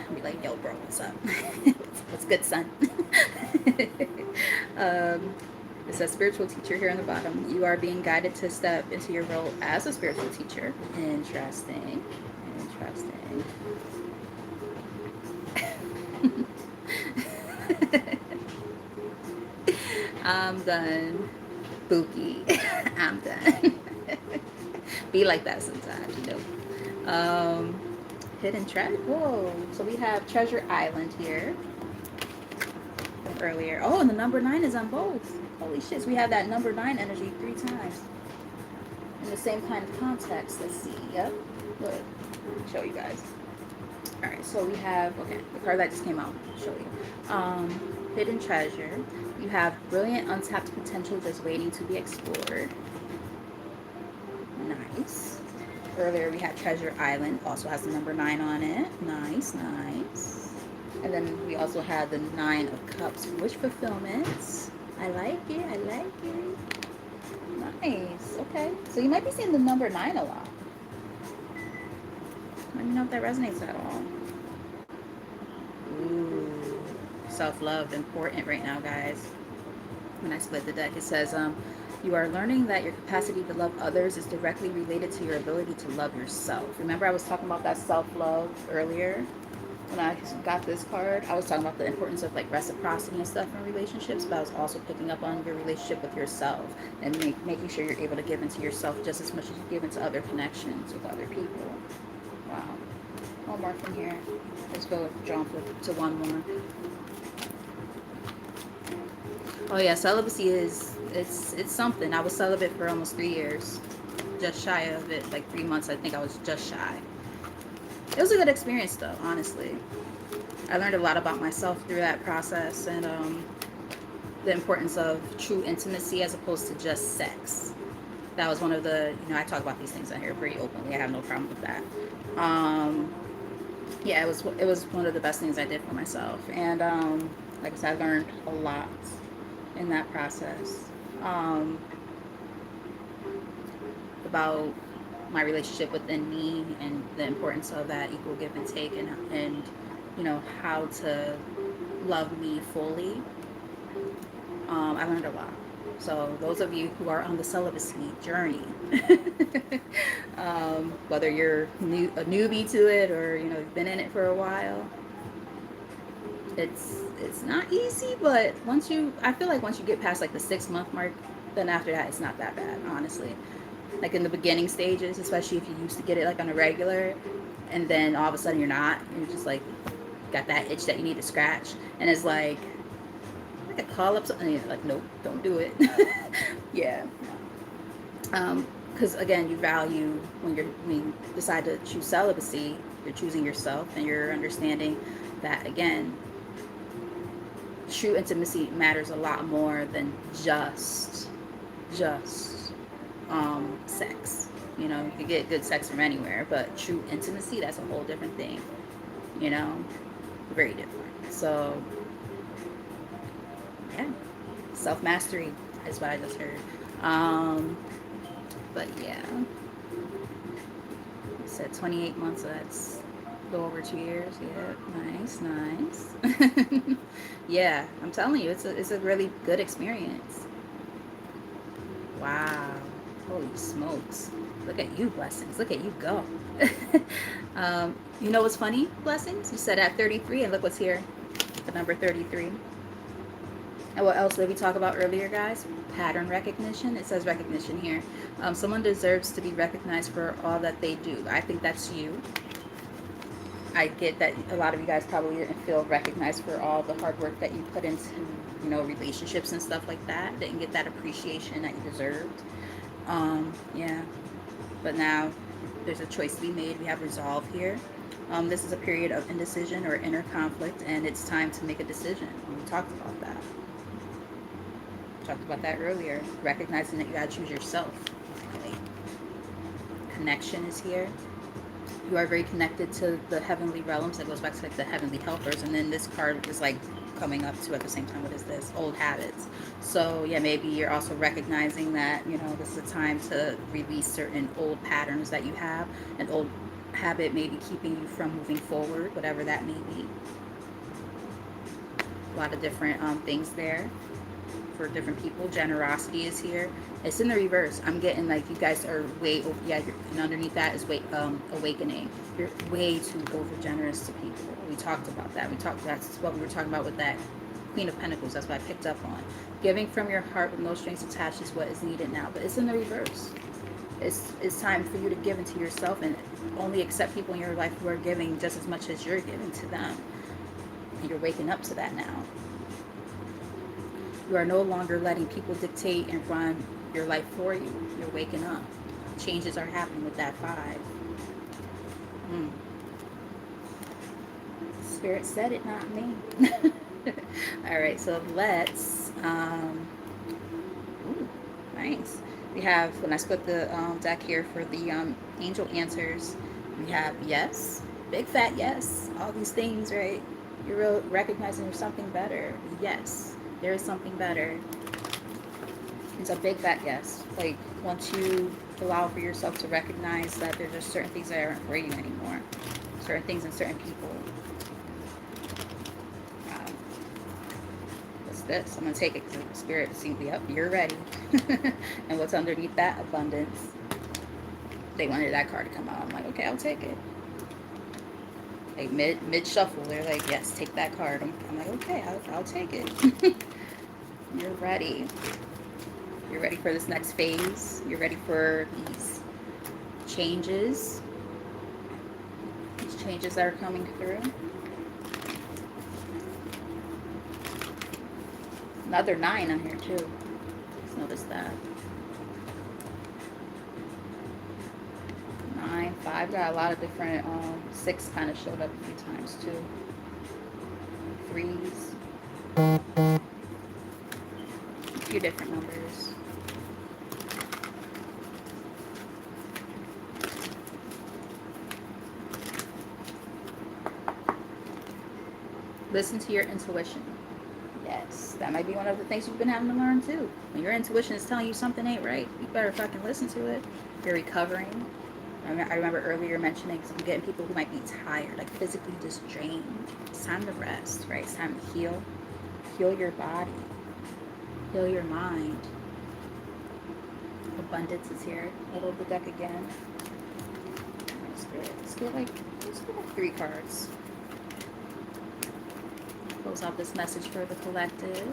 I'll be like, yo, bro, what's up? What's good, son? It says spiritual teacher here on the bottom. You are being guided to step into your role as a spiritual teacher. Interesting. Interesting. I'm done. Spooky. I'm done. Be like that sometimes, you know. Hidden treasure. Whoa. So we have Treasure Island here from earlier. Oh, and the number 9 is on both. Holy shit. So we have that number 9 energy 3 times. In the same kind of context. Let's see. Yep. Look. Show you guys. Alright, so we have, okay, the card that just came out. I'll show you. Hidden treasure. You have brilliant untapped potential just waiting to be explored. Nice. Earlier we had Treasure Island, also has the number 9 on it. Nice, nice. And then we also had the 9 of Cups, wish fulfillment. I like it, I like it. Nice, okay. So you might be seeing the number 9 a lot. Let me know if that resonates at all. Ooh, self-love, important right now, guys. When I split the deck, it says, you are learning that your capacity to love others is directly related to your ability to love yourself. Remember I was talking about that self-love earlier? When I got this card, I was talking about the importance of like reciprocity and stuff in relationships, but I was also picking up on your relationship with yourself and making sure you're able to give into yourself just as much as you give into other connections with other people. Wow. One more from here. Let's go jump to one more. Oh yeah, celibacy it's something. I was celibate for almost 3 years. Just shy of it, like 3 months. I think I was just shy. It was a good experience though, honestly. I learned a lot about myself through that process, and the importance of true intimacy as opposed to just sex. That was one of the, I talk about these things on here pretty openly. I have no problem with that. Yeah, it was one of the best things I did for myself, and like I said, I learned a lot in that process about my relationship within me and the importance of that equal give and take, and how to love me fully. I learned a lot. So those of you who are on the celibacy journey, whether you're a newbie to it or you've been in it for a while, it's not easy. But I feel like once you get past like the 6-month mark, then after that it's not that bad, honestly. Like in the beginning stages, especially if you used to get it like on a regular, and then all of a sudden you're not, and you're just like got that itch that you need to scratch, and it's like I could call up something, and you're like, nope, don't do it. Yeah. Because again, you value when you decide to choose celibacy, you're choosing yourself, and you're understanding that again, true intimacy matters a lot more than just sex. You can get good sex from anywhere, but true intimacy, that's a whole different thing. Very different. So yeah, self-mastery is what I just heard. But yeah, I said 28 months, so that's a little over 2 years. Yeah, nice. Yeah, I'm telling you, it's a really good experience. Wow, holy smokes, look at you, Blessings, look at you go. You know what's funny, Blessings? You said at 33, and look what's here, the number 33. And what else did we talk about earlier, guys? Pattern recognition. It says recognition here. Someone deserves to be recognized for all that they do. I think that's you. I get that a lot of you guys probably didn't feel recognized for all the hard work that you put into, relationships and stuff like that. Didn't get that appreciation that you deserved. Yeah. But now there's a choice to be made. We have resolve here. This is a period of indecision or inner conflict, and it's time to make a decision. We talked about that. We talked about that earlier. Recognizing that you gotta choose yourself. Okay. Connection is here. You are very connected to the heavenly realms. That goes back to like the heavenly helpers. And then this card is like coming up to at the same time. What is this? Old habits. So yeah, maybe you're also recognizing that, you know, this is a time to release certain old patterns that you have. An old habit maybe keeping you from moving forward, whatever that may be. A lot of different things there for different people. Generosity is here. It's in the reverse. I'm getting like you guys are way over. Yeah, and underneath that is way awakening. You're way too over generous to people. We talked about that. That's what we were talking about with that Queen of Pentacles. That's what I picked up on. Giving from your heart with no strings attached is what is needed now. But it's in the reverse. It's time for you to give into yourself and only accept people in your life who are giving just as much as you're giving to them. And you're waking up to that now. You are no longer letting people dictate and run your life for you. You're waking up. Changes are happening with that 5. Spirit said it, not me. All right, so let's. Ooh, nice. We have, when I split the deck here for the angel answers, we have yes, big fat yes, all these things, right? You're recognizing there's something better. Yes, there is something better. It's a big fat yes. Like, once you allow for yourself to recognize that there's just certain things that aren't for you anymore, certain things and certain people. Wow. What's this? I'm going to take it because the spirit seems to be up. You're ready. And what's underneath that? Abundance. They wanted that card to come out. I'm like, okay, I'll take it. Like mid shuffle, they're like, yes, take that card. I'm like, okay, I'll take it. You're ready. You're ready for this next phase. You're ready for these changes. These changes that are coming through. Another 9 on here too. Just notice that. 9, 5, got a lot of different, 6 kind of showed up a few times too. 3s. A few different numbers. Listen to your intuition. Yes, that might be one of the things you've been having to learn too. When your intuition is telling you something ain't right, you better fucking listen to it. You're recovering. I remember earlier mentioning, because I'm getting people who might be tired, like physically just drained. It's time to rest, right? It's time to heal. Heal your body. Heal your mind. Abundance is here. Middle of the deck again. Let's get like 3 cards. Close out this message for the collective.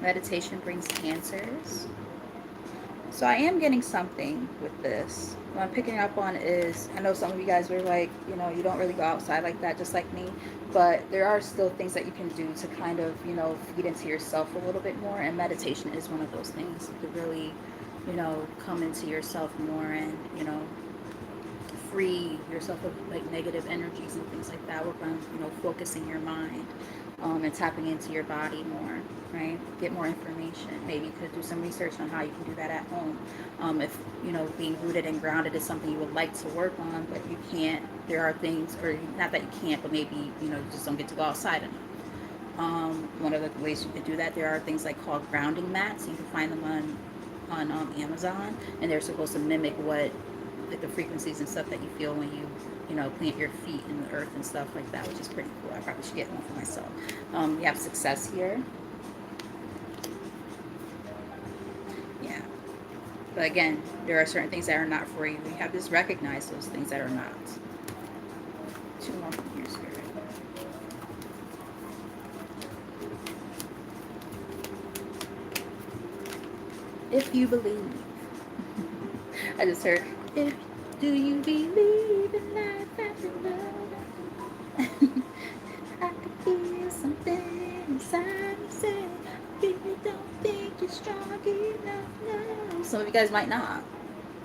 Meditation brings answers. So I am getting something with this. What I'm picking up on is, I know some of you guys were like, you know, you don't really go outside like that, just like me. But there are still things that you can do to kind of, you know, feed into yourself a little bit more. And meditation is one of those things to really, you know, come into yourself more and, you know, free yourself of like negative energies and things like that. Work on, you know, focusing your mind and tapping into your body more, right? Get more information. Maybe you could do some research on how you can do that at home. If, you know, being rooted and grounded is something you would like to work on, but you can't, there are things, or not that you can't, but maybe, you know, you just don't get to go outside enough. One of the ways you could do that, there are things like called grounding mats. You can find them on Amazon, and they're supposed to mimic what, like the frequencies and stuff that you feel when you know, plant your feet in the earth and stuff like that, which is pretty cool. I probably should get one for myself. You have success here. Yeah. But again, there are certain things that are not for you. You have to recognize those things that are not. 2 more from here, Spirit. If you believe. I just heard, if do you believe in life after love? I could feel something inside me say, you guys might not,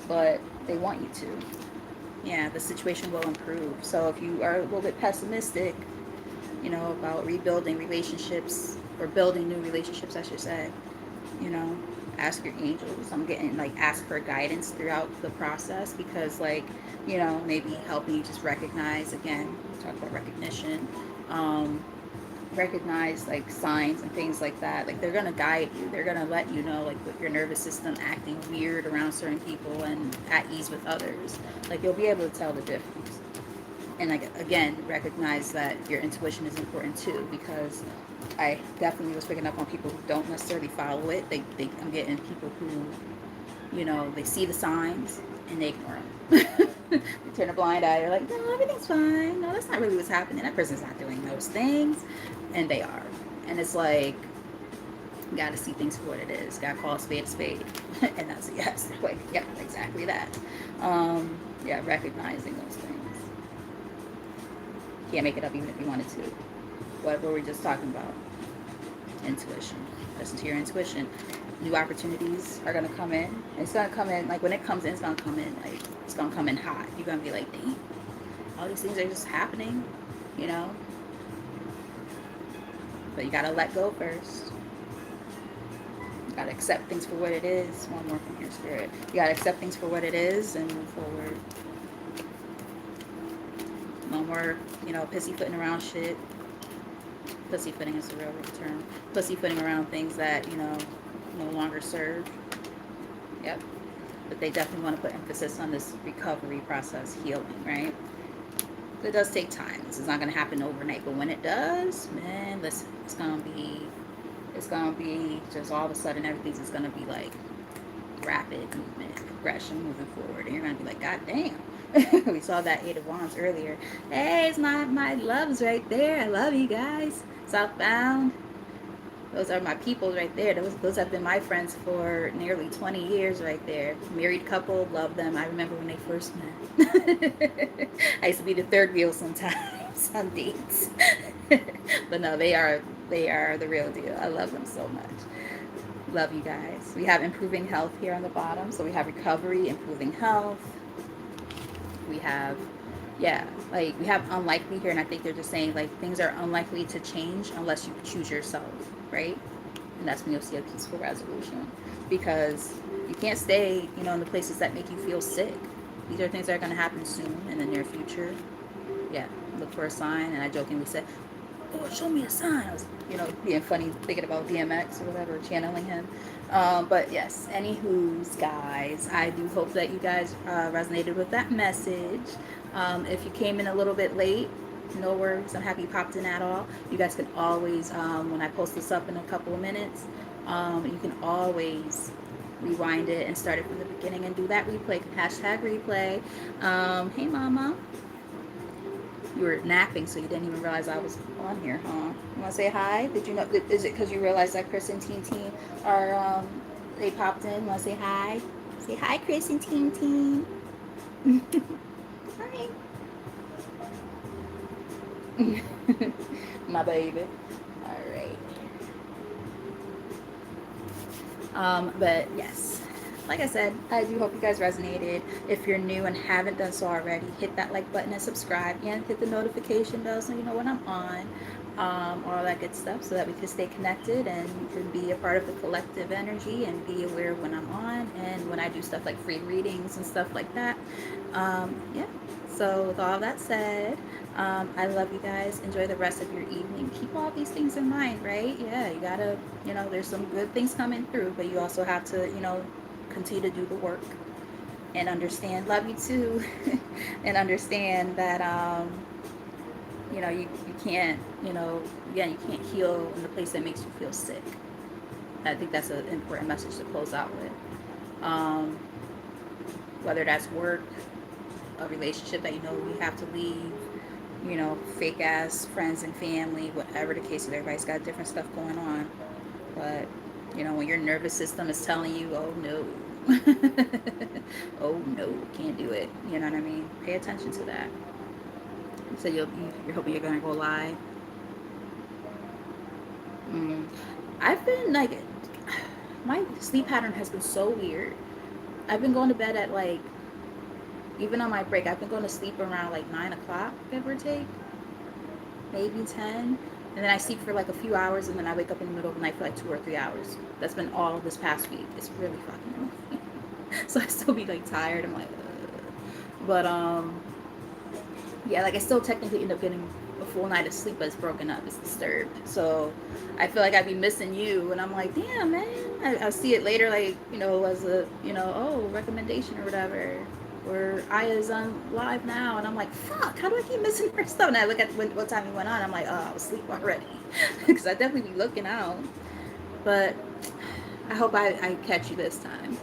but they want you to. Yeah, the situation will improve. So if you are a little bit pessimistic, about rebuilding relationships or building new relationships, I should say, you know, ask your angels. I'm getting like ask for guidance throughout the process because, like, maybe helping you just recognize again, talk about recognition, um, recognize like signs and things like that. Like they're gonna guide you. They're gonna let you know like with your nervous system acting weird around certain people and at ease with others. Like you'll be able to tell the difference. And like again, recognize that your intuition is important too because I definitely was picking up on people who don't necessarily follow it. I'm getting people who, they see the signs and they ignore them. They turn a blind eye. They're like, no, everything's fine. No, that's not really what's happening. That person's not doing those things. And they are. And it's like, you got to see things for what it is. Got to call a spade a spade. And that's a yes. Like, yeah, exactly that. Yeah, recognizing those things. Can't make it up even if you wanted to. What were we just talking about? Intuition. Listen to your intuition. New opportunities are gonna come in. It's gonna come in like when it comes in, it's gonna come in like it's gonna come in hot. You're gonna be like, dang, all these things are just happening, you know. But you gotta let go first. You gotta accept things for what it is. One more from your spirit. You gotta accept things for what it is and move forward. No more, pussyfooting around shit. Pussyfooting is the real term. Pussyfooting around things that, no longer serve. Yep. But they definitely want to put emphasis on this recovery process, healing, right? It does take time. This is not going to happen overnight. But when it does, man, listen, it's going to be just all of a sudden everything's just going to be like rapid movement, progression, moving forward. And you're going to be like, God damn. We saw that Eight of Wands earlier. Hey, it's my loves right there. I love you guys. Southbound. Those are my peoples right there. Those have been my friends for nearly 20 years right there. Married couple, love them. I remember when they first met. I used to be the third wheel sometimes on dates. But no, they are the real deal. I love them so much. Love you guys. We have improving health here on the bottom. So we have recovery, improving health. We have we have unlikely here, and I think they're just saying like things are unlikely to change unless you choose yourself, right? And that's when you'll see a peaceful resolution, because you can't stay, in the places that make you feel sick. These are things that are going to happen soon in the near future. Yeah, look for a sign. And I jokingly said, oh, show me a sign. I was, being funny, thinking about DMX or whatever, channeling him. But yes, anywho's, guys, I do hope that you guys resonated with that message. If you came in a little bit late, no worries. I'm happy you popped in at all. You guys can always, when I post this up in a couple of minutes, you can always rewind it and start it from the beginning and do that replay. Hashtag replay. Hey, mama. You were napping, so you didn't even realize I was on here, huh? You want to say hi? Did you know? Is it because you realized that Chris and Teen Teen are, they popped in? Want to say hi? Say hi, Chris and Teen Teen. Hi. My baby. All right. But yes, like I said, I do hope you guys resonated. If you're new and haven't done so already, hit that like button and subscribe, and hit the notification bell so you know when I'm on, all that good stuff, so that we can stay connected and you can be a part of the collective energy and be aware when I'm on and when I do stuff like free readings and stuff like that. Yeah. So with all that said, I love you guys. Enjoy the rest of your evening. Keep all these things in mind, right? Yeah, you gotta, there's some good things coming through, but you also have to, continue to do the work and understand. Love you too. And understand that, you can't, again, you can't heal in the place that makes you feel sick. I think that's an important message to close out with. Whether that's work, a relationship that we have to leave, fake ass friends and family, whatever the case is. Everybody's got different stuff going on. But, when your nervous system is telling you, oh no, oh no, can't do it. You know what I mean? Pay attention to that. So you're hoping you're going to go live. I've been like, my sleep pattern has been so weird. I've been going to bed at like, even on my break, I've been going to sleep around like 9 o'clock, give or take, maybe 10. And then I sleep for like a few hours, and then I wake up in the middle of the night for like 2 or 3 hours. That's been all this past week. It's really fucking annoying. So I still be like tired. I'm like, ugh. But yeah, like I still technically end up getting a full night of sleep, but it's broken up. It's disturbed. So I feel like I'd be missing you, and I'm like, damn, man. I see it later, like, as a, oh, recommendation or whatever. Or Aya's on live now, and I'm like, fuck, how do I keep missing her stuff? And I look at what time he went on, I'm like, oh, I was asleep already. Because I definitely be looking out. But I hope I catch you this time.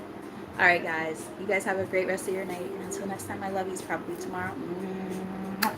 All right, guys. You guys have a great rest of your night. And until next time, I love you. Probably tomorrow. Bye.